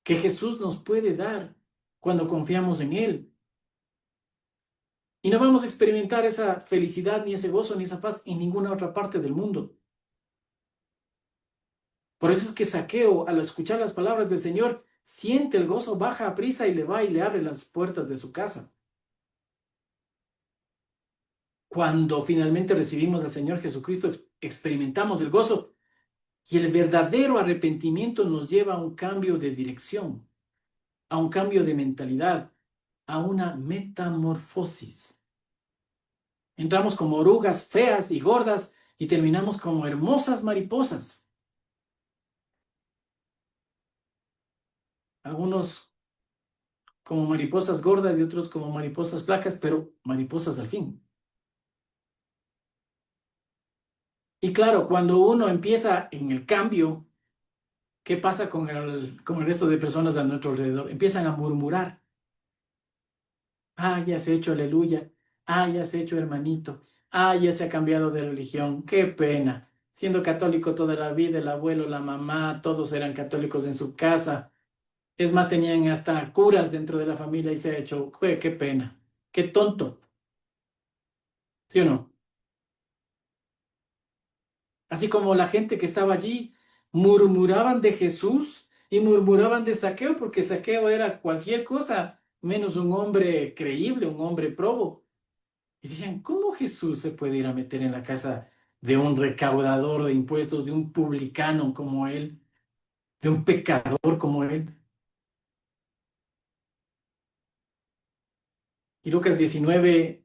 que Jesús nos puede dar cuando confiamos en Él. Y no vamos a experimentar esa felicidad, ni ese gozo, ni esa paz en ninguna otra parte del mundo. Por eso es que Zaqueo, al escuchar las palabras del Señor, siente el gozo, baja a prisa y le va y le abre las puertas de su casa. Cuando finalmente recibimos al Señor Jesucristo, experimentamos el gozo y el verdadero arrepentimiento nos lleva a un cambio de dirección, a un cambio de mentalidad, a una metamorfosis. Entramos como orugas feas y gordas y terminamos como hermosas mariposas. Algunos como mariposas gordas y otros como mariposas flacas, pero mariposas al fin. Y claro, cuando uno empieza en el cambio, ¿qué pasa con el resto de personas a nuestro alrededor? Empiezan a murmurar. Ah, ya se ha hecho aleluya. Ah, ya se ha hecho hermanito. Ah, ya se ha cambiado de religión. Qué pena. Siendo católico toda la vida, el abuelo, la mamá, todos eran católicos en su casa. Es más, tenían hasta curas dentro de la familia y se ha hecho, qué pena. Qué tonto. ¿Sí o no? Así como la gente que estaba allí murmuraban de Jesús y murmuraban de Zaqueo, porque Zaqueo era cualquier cosa menos un hombre creíble, un hombre probo. Y decían, ¿cómo Jesús se puede ir a meter en la casa de un recaudador de impuestos, de un publicano como él, de un pecador como él? Y Lucas 19:8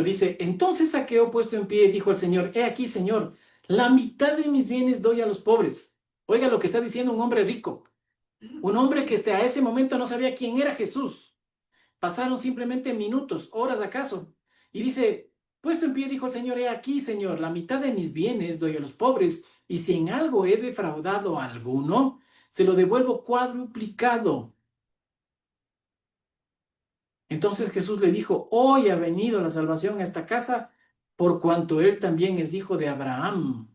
dice, entonces Zaqueo puesto en pie dijo al Señor, he aquí, Señor, la mitad de mis bienes doy a los pobres. Oiga lo que está diciendo un hombre rico. Un hombre que hasta ese momento no sabía quién era Jesús. Pasaron simplemente minutos, horas acaso. Y dice, puesto en pie, dijo el Señor, he aquí, Señor, la mitad de mis bienes doy a los pobres, y si en algo he defraudado a alguno, se lo devuelvo cuadruplicado. Entonces Jesús le dijo, hoy ha venido la salvación a esta casa, por cuanto él también es hijo de Abraham.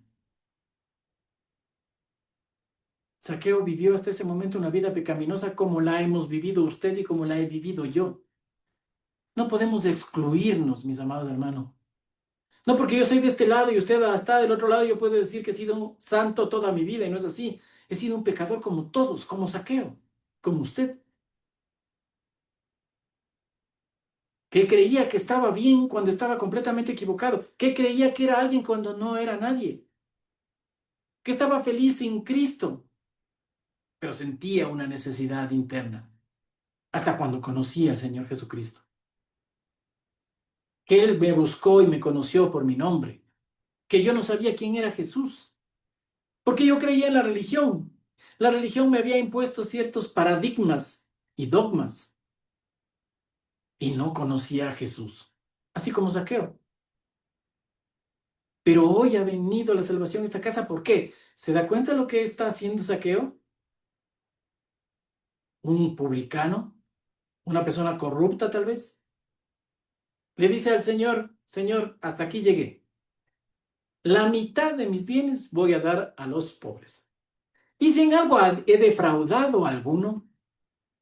Zaqueo vivió hasta ese momento una vida pecaminosa como la hemos vivido usted y como la he vivido yo. No podemos excluirnos, mis amados hermanos. No porque yo estoy de este lado y usted está del otro lado, yo puedo decir que he sido un santo toda mi vida y no es así. He sido un pecador como todos, como Zaqueo, como usted, que creía que estaba bien cuando estaba completamente equivocado, que creía que era alguien cuando no era nadie, que estaba feliz sin Cristo, pero sentía una necesidad interna, hasta cuando conocí al Señor Jesucristo, que Él me buscó y me conoció por mi nombre, que yo no sabía quién era Jesús, porque yo creía en la religión. La religión me había impuesto ciertos paradigmas y dogmas y no conocía a Jesús, así como Zaqueo. Pero hoy ha venido la salvación a esta casa. ¿Por qué? ¿Se da cuenta lo que está haciendo Zaqueo? Un publicano, una persona corrupta tal vez. Le dice al Señor, Señor, hasta aquí llegué. La mitad de mis bienes voy a dar a los pobres. Y si en algo he defraudado a alguno,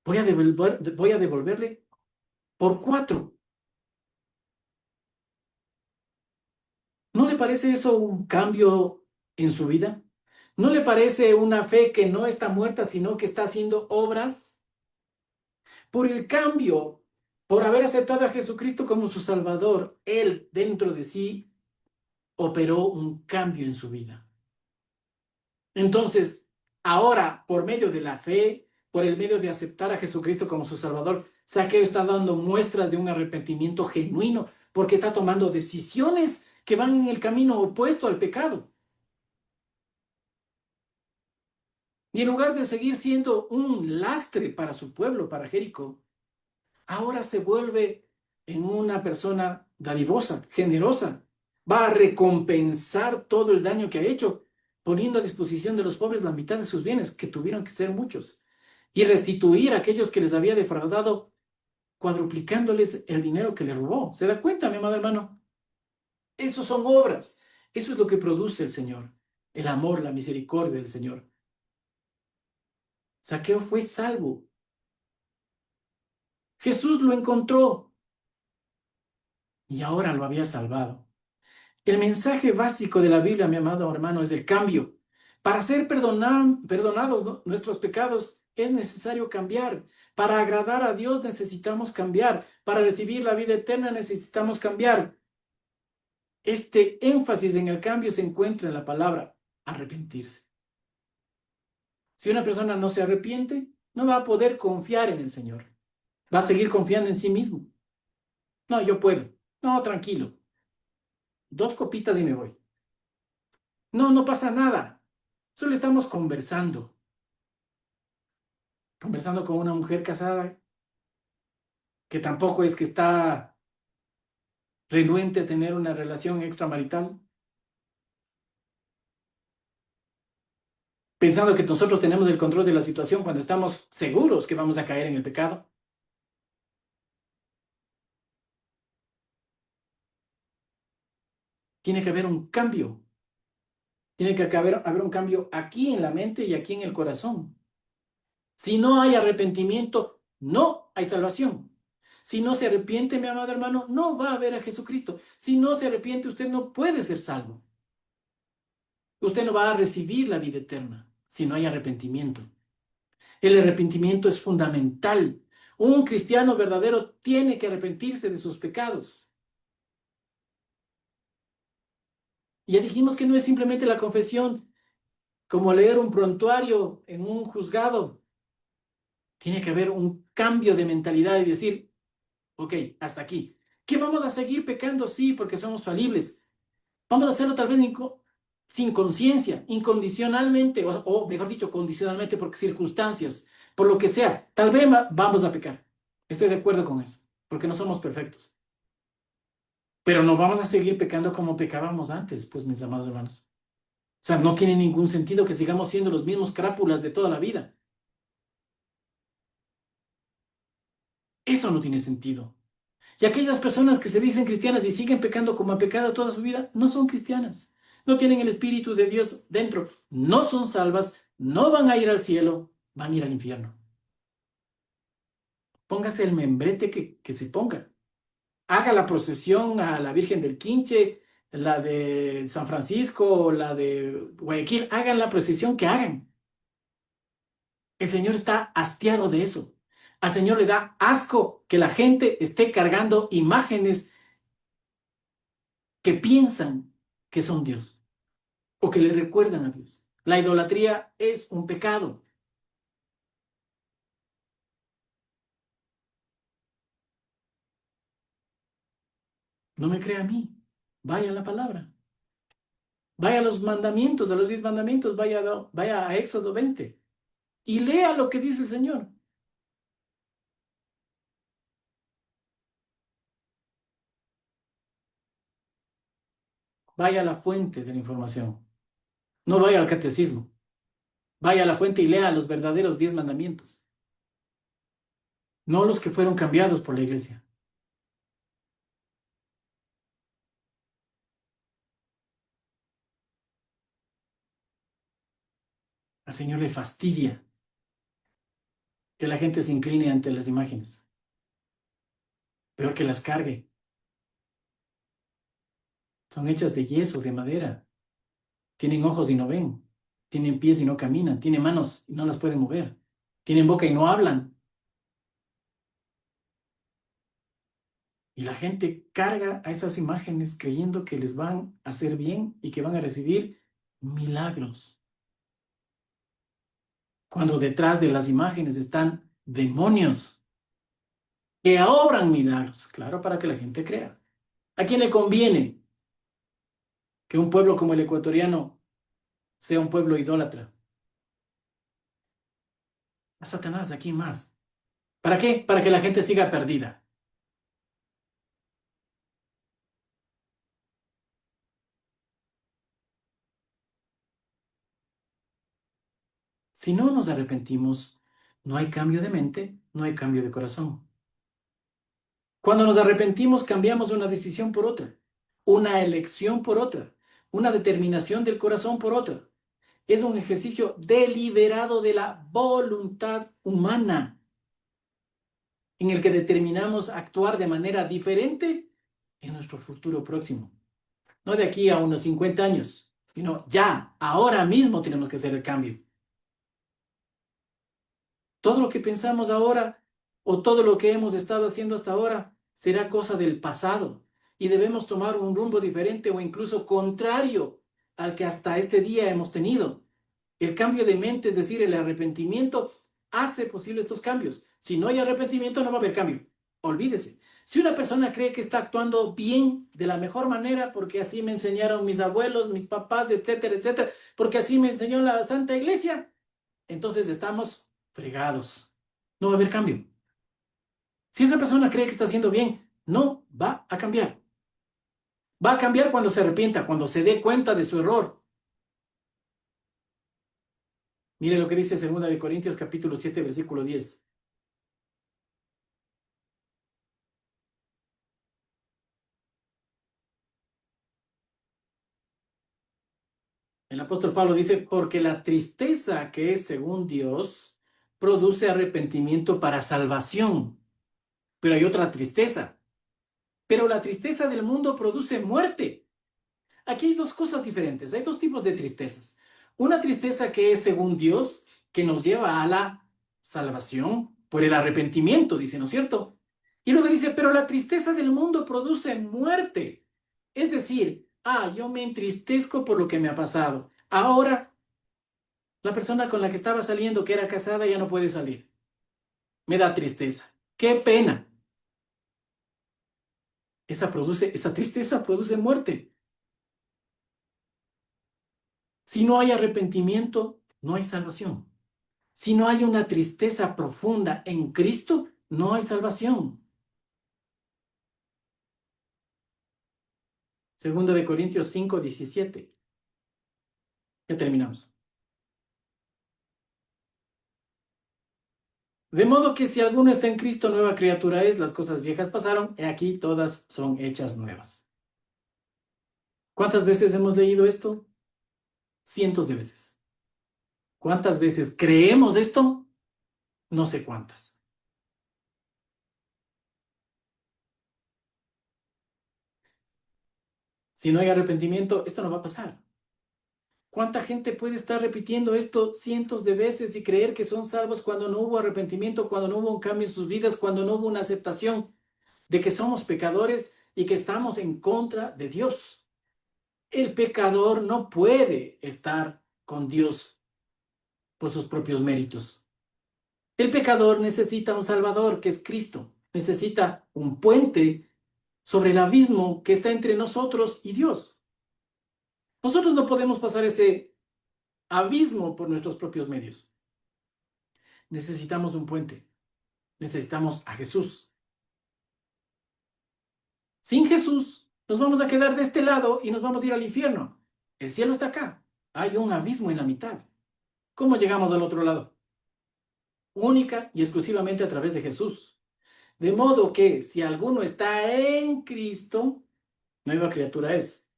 voy a devolverle por 4. ¿No le parece eso un cambio en su vida? ¿No le parece una fe que no está muerta, sino que está haciendo obras? Por el cambio, por haber aceptado a Jesucristo como su Salvador, Él dentro de sí operó un cambio en su vida. Entonces, ahora, por medio de la fe, por el medio de aceptar a Jesucristo como su Salvador, Zaqueo está dando muestras de un arrepentimiento genuino, porque está tomando decisiones que van en el camino opuesto al pecado. Y en lugar de seguir siendo un lastre para su pueblo, para Jericó, ahora se vuelve en una persona dadivosa, generosa. Va a recompensar todo el daño que ha hecho, poniendo a disposición de los pobres la mitad de sus bienes, que tuvieron que ser muchos, y restituir a aquellos que les había defraudado, cuadruplicándoles el dinero que le robó. ¿Se da cuenta, mi amado hermano? Eso son obras. Eso es lo que produce el Señor. El amor, la misericordia del Señor. Zaqueo fue salvo. Jesús lo encontró y ahora lo había salvado. El mensaje básico de la Biblia, mi amado hermano, es el cambio. Para ser perdonados, ¿no?, nuestros pecados, es necesario cambiar. Para agradar a Dios necesitamos cambiar. Para recibir la vida eterna necesitamos cambiar. Este énfasis en el cambio se encuentra en la palabra arrepentirse. Si una persona no se arrepiente, no va a poder confiar en el Señor. Va a seguir confiando en sí mismo. No, yo puedo. No, tranquilo. 2 copitas y me voy. No, no pasa nada. Solo estamos conversando con una mujer casada que tampoco es que está renuente a tener una relación extramarital, pensando que nosotros tenemos el control de la situación cuando estamos seguros que vamos a caer en el pecado. Tiene que haber un cambio. Tiene que haber un cambio aquí en la mente y aquí en el corazón. Si no hay arrepentimiento, no hay salvación. Si no se arrepiente, mi amado hermano, no va a ver a Jesucristo. Si no se arrepiente, usted no puede ser salvo. Usted no va a recibir la vida eterna si no hay arrepentimiento. El arrepentimiento es fundamental. Un cristiano verdadero tiene que arrepentirse de sus pecados. Y ya dijimos que no es simplemente la confesión, como leer un prontuario en un juzgado. Tiene que haber un cambio de mentalidad y decir, ok, hasta aquí. ¿Qué vamos a seguir pecando? Sí, porque somos falibles. Vamos a hacerlo tal vez sin conciencia, incondicionalmente, o mejor dicho, condicionalmente por circunstancias, por lo que sea. Tal vez vamos a pecar. Estoy de acuerdo con eso, porque no somos perfectos. Pero no vamos a seguir pecando como pecábamos antes, pues, mis amados hermanos. O sea, no tiene ningún sentido que sigamos siendo los mismos crápulas de toda la vida. Eso no tiene sentido. Y aquellas personas que se dicen cristianas y siguen pecando como ha pecado toda su vida, no son cristianas. No tienen el Espíritu de Dios dentro. No son salvas, no van a ir al cielo, van a ir al infierno. Póngase el membrete que se ponga. Haga la procesión a la Virgen del Quinche, la de San Francisco, la de Guayaquil, hagan la procesión que hagan. El Señor está hastiado de eso. Al Señor le da asco que la gente esté cargando imágenes que piensan que son Dios o que le recuerdan a Dios. La idolatría es un pecado. No me crea a mí. Vaya a la palabra. Vaya a los mandamientos, a los 10 mandamientos, vaya a Éxodo 20 y lea lo que dice el Señor. Vaya a la fuente de la información. No vaya al catecismo. Vaya a la fuente y lea los verdaderos 10 mandamientos, no los que fueron cambiados por la iglesia. Al Señor le fastidia que la gente se incline ante las imágenes. Peor que las cargue. Son hechas de yeso, de madera. Tienen ojos y no ven. Tienen pies y no caminan. Tienen manos y no las pueden mover. Tienen boca y no hablan. Y la gente carga a esas imágenes creyendo que les van a hacer bien y que van a recibir milagros. Cuando detrás de las imágenes están demonios que obran milagros. Claro, para que la gente crea. ¿A quién le conviene que un pueblo como el ecuatoriano sea un pueblo idólatra? A Satanás, ¿a quién más? ¿Para qué? Para que la gente siga perdida. Si no nos arrepentimos, no hay cambio de mente, no hay cambio de corazón. Cuando nos arrepentimos, cambiamos una decisión por otra, una elección por otra, una determinación del corazón por otra. Es un ejercicio deliberado de la voluntad humana en el que determinamos actuar de manera diferente en nuestro futuro próximo. No de aquí a unos 50 años, sino ya, ahora mismo tenemos que hacer el cambio. Todo lo que pensamos ahora o todo lo que hemos estado haciendo hasta ahora será cosa del pasado y debemos tomar un rumbo diferente o incluso contrario al que hasta este día hemos tenido. El cambio de mente, es decir, el arrepentimiento, hace posible estos cambios. Si no hay arrepentimiento, no va a haber cambio. Olvídese. Si una persona cree que está actuando bien, de la mejor manera, porque así me enseñaron mis abuelos, mis papás, etcétera, etcétera, porque así me enseñó la Santa Iglesia, entonces estamos fregados. No va a haber cambio. Si esa persona cree que está haciendo bien, no va a cambiar. Va a cambiar cuando se arrepienta, cuando se dé cuenta de su error. Mire lo que dice 2 Corintios capítulo 7, versículo 10. El apóstol Pablo dice, porque la tristeza que es según Dios produce arrepentimiento para salvación. Pero hay otra tristeza. Pero la tristeza del mundo produce muerte. Aquí hay dos cosas diferentes, hay dos tipos de tristezas. Una tristeza que es según Dios, que nos lleva a la salvación por el arrepentimiento, dice, ¿no es cierto? Y luego dice, pero la tristeza del mundo produce muerte. Es decir, yo me entristezco por lo que me ha pasado. Ahora, la persona con la que estaba saliendo, que era casada, ya no puede salir. Me da tristeza. ¡Qué pena! Esa tristeza produce muerte. Si no hay arrepentimiento, no hay salvación. Si no hay una tristeza profunda en Cristo, no hay salvación. 2 Corintios 5:17. Ya terminamos. De modo que si alguno está en Cristo, nueva criatura es, las cosas viejas pasaron, y aquí todas son hechas nuevas. ¿Cuántas veces hemos leído esto? Cientos de veces. ¿Cuántas veces creemos esto? No sé cuántas. Si no hay arrepentimiento, esto no va a pasar. ¿Cuánta gente puede estar repitiendo esto cientos de veces y creer que son salvos cuando no hubo arrepentimiento, cuando no hubo un cambio en sus vidas, cuando no hubo una aceptación de que somos pecadores y que estamos en contra de Dios? El pecador no puede estar con Dios por sus propios méritos. El pecador necesita un Salvador, que es Cristo. Necesita un puente sobre el abismo que está entre nosotros y Dios. Nosotros no podemos pasar ese abismo por nuestros propios medios. Necesitamos un puente. Necesitamos a Jesús. Sin Jesús, nos vamos a quedar de este lado y nos vamos a ir al infierno. El cielo está acá. Hay un abismo en la mitad. ¿Cómo llegamos al otro lado? Única y exclusivamente a través de Jesús. De modo que si alguno está en Cristo, nueva criatura es.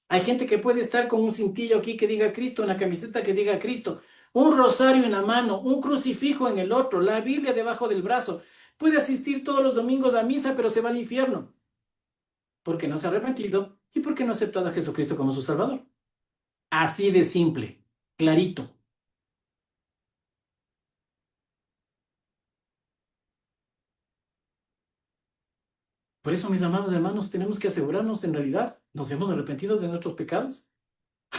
Hay gente que puede estar con un cintillo aquí que diga Cristo, una camiseta que diga Cristo, un rosario en la mano, un crucifijo en el otro, la Biblia debajo del brazo. Puede asistir todos los domingos a misa, pero se va al infierno porque no se ha arrepentido y porque no ha aceptado a Jesucristo como su Salvador. Así de simple, clarito. Por eso, mis amados hermanos, tenemos que asegurarnos en realidad, ¿nos hemos arrepentido de nuestros pecados?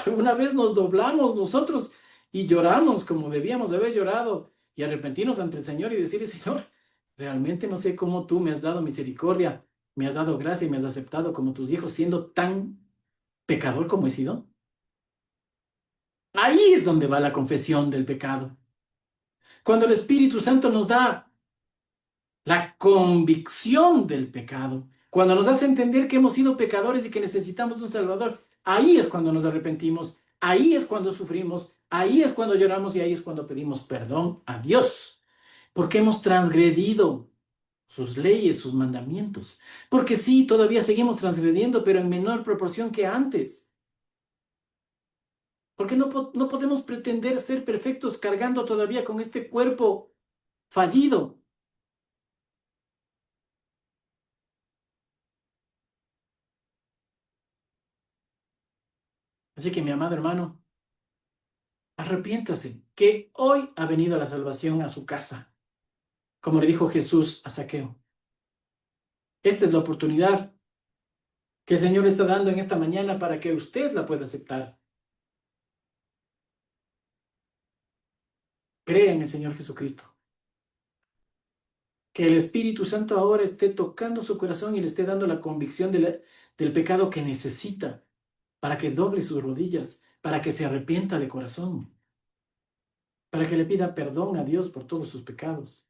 ¿Alguna vez nos doblamos nosotros y lloramos como debíamos haber llorado y arrepentirnos ante el Señor y decirle, Señor, realmente no sé cómo tú me has dado misericordia, me has dado gracia y me has aceptado como tus hijos siendo tan pecador como he sido? Ahí es donde va la confesión del pecado. Cuando el Espíritu Santo nos da la convicción del pecado, cuando nos hace entender que hemos sido pecadores y que necesitamos un Salvador, ahí es cuando nos arrepentimos, ahí es cuando sufrimos, ahí es cuando lloramos y ahí es cuando pedimos perdón a Dios, porque hemos transgredido sus leyes, sus mandamientos. Porque sí, todavía seguimos transgrediendo, pero en menor proporción que antes. Porque no podemos pretender ser perfectos cargando todavía con este cuerpo fallido. Así que mi amado hermano, arrepiéntase, que hoy ha venido la salvación a su casa, como le dijo Jesús a Zaqueo. Esta es la oportunidad que el Señor está dando en esta mañana para que usted la pueda aceptar. Crea en el Señor Jesucristo. Que el Espíritu Santo ahora esté tocando su corazón y le esté dando la convicción del pecado que necesita para que doble sus rodillas, para que se arrepienta de corazón, para que le pida perdón a Dios por todos sus pecados.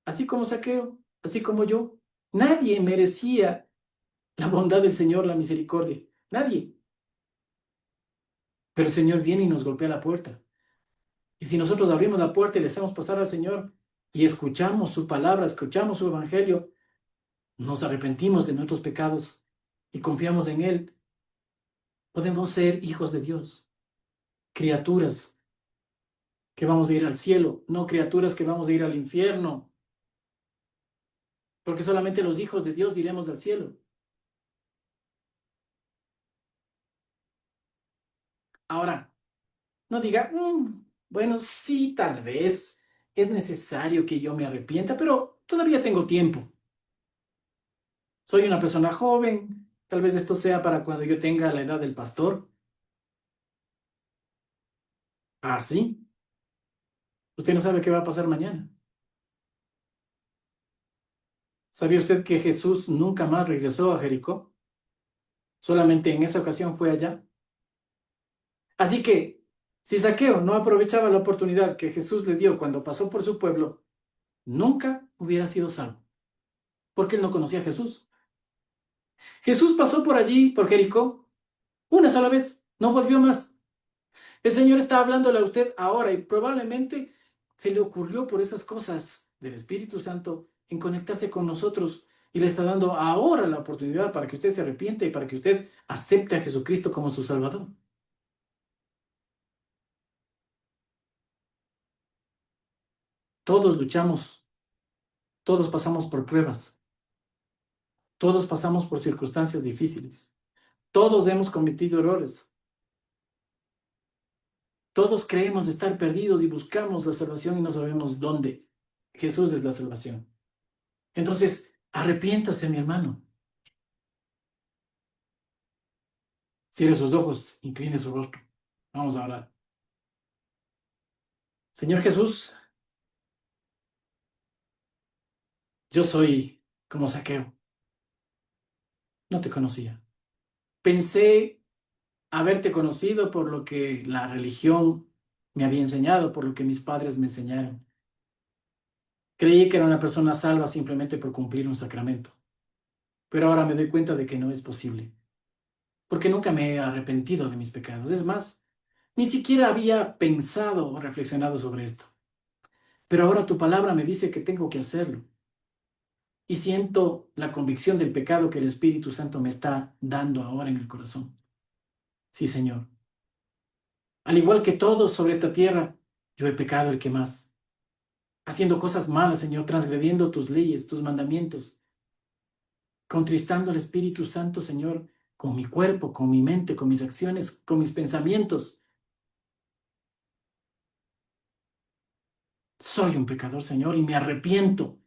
Así como Zaqueo, así como yo, nadie merecía la bondad del Señor, la misericordia. Nadie. Pero el Señor viene y nos golpea la puerta. Y si nosotros abrimos la puerta y le hacemos pasar al Señor y escuchamos su palabra, escuchamos su evangelio, nos arrepentimos de nuestros pecados y confiamos en Él, podemos ser hijos de Dios, criaturas que vamos a ir al cielo, no criaturas que vamos a ir al infierno, porque solamente los hijos de Dios iremos al cielo. Ahora, no diga, bueno, sí, tal vez es necesario que yo me arrepienta, pero todavía tengo tiempo. Soy una persona joven, tal vez esto sea para cuando yo tenga la edad del pastor. Ah, sí, usted no sabe qué va a pasar mañana. ¿Sabía usted que Jesús nunca más regresó a Jericó? Solamente en esa ocasión fue allá. Así que, si Zaqueo no aprovechaba la oportunidad que Jesús le dio cuando pasó por su pueblo, nunca hubiera sido salvo, porque él no conocía a Jesús. Jesús pasó por allí, por Jericó, una sola vez, no volvió más. El Señor está hablándole a usted ahora y probablemente se le ocurrió por esas cosas del Espíritu Santo en conectarse con nosotros y le está dando ahora la oportunidad para que usted se arrepienta y para que usted acepte a Jesucristo como su Salvador. Todos luchamos, todos pasamos por pruebas. Todos pasamos por circunstancias difíciles. Todos hemos cometido errores. Todos creemos estar perdidos y buscamos la salvación y no sabemos dónde. Jesús es la salvación. Entonces, arrepiéntase, mi hermano. Cierre sus ojos, incline su rostro. Vamos a orar. Señor Jesús, yo soy como Zaqueo. No te conocía. Pensé haberte conocido por lo que la religión me había enseñado, por lo que mis padres me enseñaron. Creí que era una persona salva simplemente por cumplir un sacramento. Pero ahora me doy cuenta de que no es posible, porque nunca me he arrepentido de mis pecados. Es más, ni siquiera había pensado o reflexionado sobre esto. Pero ahora tu palabra me dice que tengo que hacerlo. Y siento la convicción del pecado que el Espíritu Santo me está dando ahora en el corazón. Sí, Señor. Al igual que todos sobre esta tierra, yo he pecado el que más, haciendo cosas malas, Señor, transgrediendo tus leyes, tus mandamientos, contristando al Espíritu Santo, Señor, con mi cuerpo, con mi mente, con mis acciones, con mis pensamientos. Soy un pecador, Señor, y me arrepiento.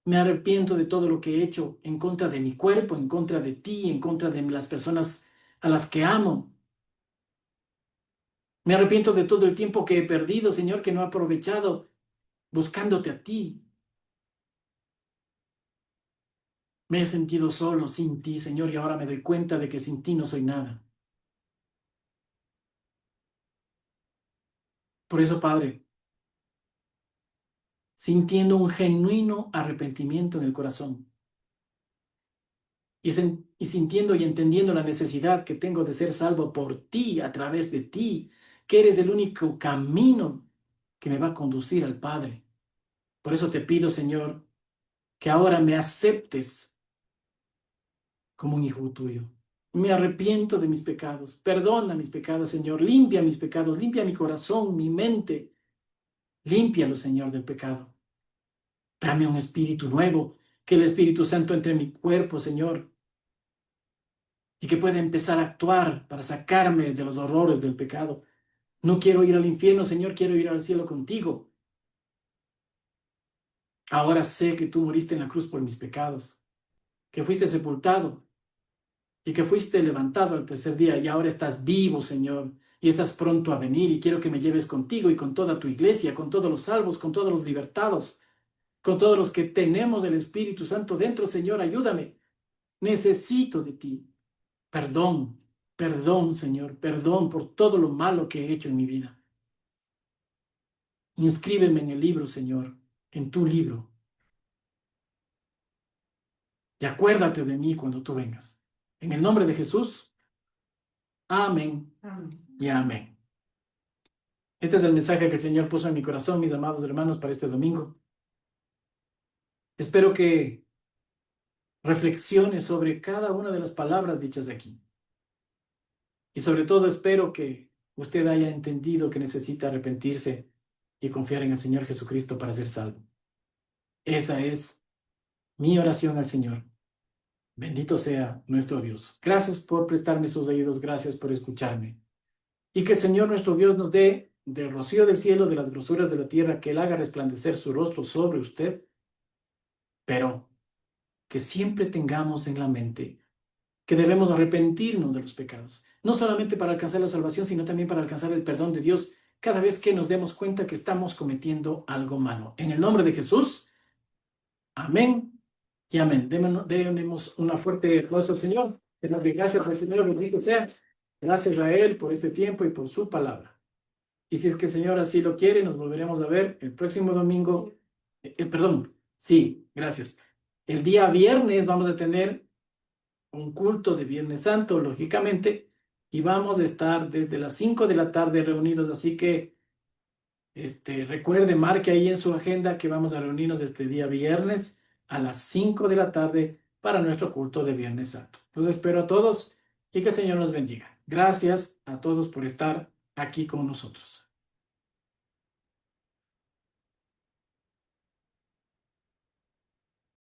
Me arrepiento de todo lo que he hecho en contra de mi cuerpo, en contra de ti, en contra de las personas a las que amo. Me arrepiento de todo el tiempo que he perdido, Señor, que no he aprovechado buscándote a ti. Me he sentido solo sin ti, Señor, y ahora me doy cuenta de que sin ti no soy nada. Por eso, Padre, sintiendo un genuino arrepentimiento en el corazón y sintiendo y entendiendo la necesidad que tengo de ser salvo por ti, a través de ti, que eres el único camino que me va a conducir al Padre. Por eso te pido, Señor, que ahora me aceptes como un hijo tuyo. Me arrepiento de mis pecados. Perdona mis pecados, Señor. Limpia mis pecados. Limpia mi corazón, mi mente. Límpialo, Señor, del pecado. Dame un espíritu nuevo. Que el Espíritu Santo entre en mi cuerpo, Señor. Y que pueda empezar a actuar para sacarme de los horrores del pecado. No quiero ir al infierno, Señor. Quiero ir al cielo contigo. Ahora sé que tú moriste en la cruz por mis pecados. Que fuiste sepultado y que fuiste levantado al tercer día y ahora estás vivo, Señor, y estás pronto a venir y quiero que me lleves contigo y con toda tu iglesia, con todos los salvos, con todos los libertados, con todos los que tenemos el Espíritu Santo dentro, Señor, ayúdame. Necesito de ti. Perdón, perdón, Señor, perdón por todo lo malo que he hecho en mi vida. Inscríbeme en el libro, Señor, en tu libro, y acuérdate de mí cuando tú vengas. En el nombre de Jesús, amén, y amén. Este es el mensaje que el Señor puso en mi corazón, mis amados hermanos, para este domingo. Espero que reflexiones sobre cada una de las palabras dichas aquí. Y sobre todo espero que usted haya entendido que necesita arrepentirse y confiar en el Señor Jesucristo para ser salvo. Esa es mi oración al Señor. Bendito sea nuestro Dios. Gracias por prestarme sus oídos, gracias por escucharme. Y que el Señor nuestro Dios nos dé del rocío del cielo, de las grosuras de la tierra, que Él haga resplandecer su rostro sobre usted, pero que siempre tengamos en la mente que debemos arrepentirnos de los pecados, no solamente para alcanzar la salvación, sino también para alcanzar el perdón de Dios cada vez que nos demos cuenta que estamos cometiendo algo malo. En el nombre de Jesús, amén y amén. Demos una fuerte aplauso al Señor. Gracias al Señor, bendito sea. Gracias a Él por este tiempo y por su palabra. Y si es que el Señor así lo quiere, nos volveremos a ver el próximo domingo. Perdón, sí, gracias. El día viernes vamos a tener un culto de Viernes Santo, lógicamente, y vamos a estar desde las 5 de la tarde reunidos, así que recuerde, marque ahí en su agenda que vamos a reunirnos este día viernes a las 5 de la tarde para nuestro culto de Viernes Santo. Los espero a todos y que el Señor nos bendiga. Gracias a todos por estar aquí con nosotros.